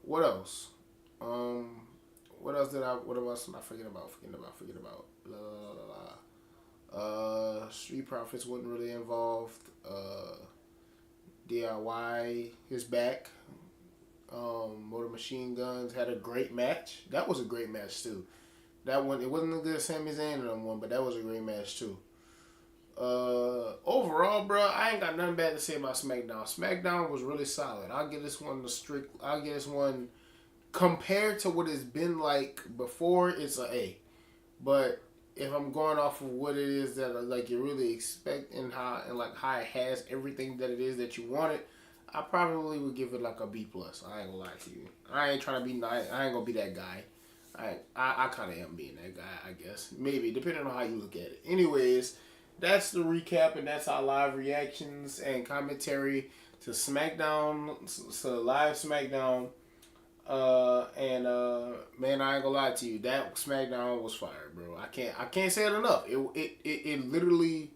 What else? What else am I forgetting about? La, la, la, la. Street Profits wasn't really involved. DIY is back. Motor Machine Guns had a great match. That was a great match too. That one, it wasn't as good as Sami Zayn one, but that was a great match too. Overall, bro, I ain't got nothing bad to say about SmackDown. SmackDown was really solid. I'll give this one compared to what it's been like before, it's a A. But if I'm going off of what it is that like you really expect and how it has everything that it is that you wanted, I probably would give it like a B plus. I ain't gonna lie to you. I ain't trying to be nice. I ain't gonna be that guy. I kind of am being that guy, I guess. Maybe, depending on how you look at it. Anyways, that's the recap, and that's our live reactions and commentary to SmackDown, to live SmackDown. Man, I ain't gonna lie to you. That SmackDown was fire, bro. I can't say it enough. It literally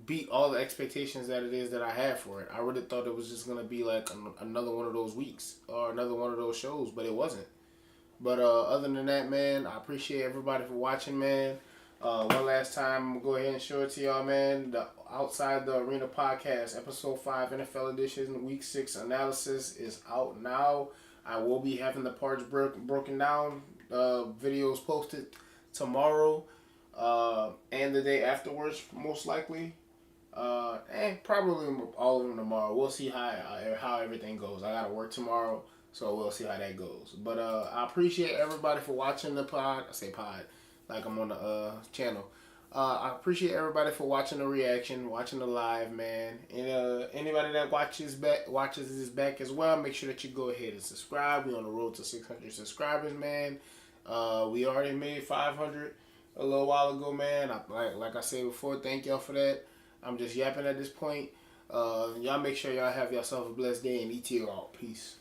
beat all the expectations that it is that I had for it. I really thought it was just gonna be like another one of those weeks or another one of those shows, but it wasn't. But other than that, man, I appreciate everybody for watching, man. One last time, I'm going to go ahead and show it to y'all, man. The Outside the Arena podcast, episode 5, NFL edition, week 6 analysis is out now. I will be having the parts broken down, videos posted tomorrow, and the day afterwards, most likely. And probably all of them tomorrow. We'll see how everything goes. I got to work tomorrow, so we'll see how that goes. But I appreciate everybody for watching the pod. I say pod like I'm on the channel. I appreciate everybody for watching the reaction, watching the live, man. And anybody that watches this back as well, make sure that you go ahead and subscribe. We're on the road to 600 subscribers, man. We already made 500 a little while ago, man. Like I said before, thank y'all for that. I'm just yapping at this point. Y'all make sure y'all have yourself a blessed day and ET out. Peace.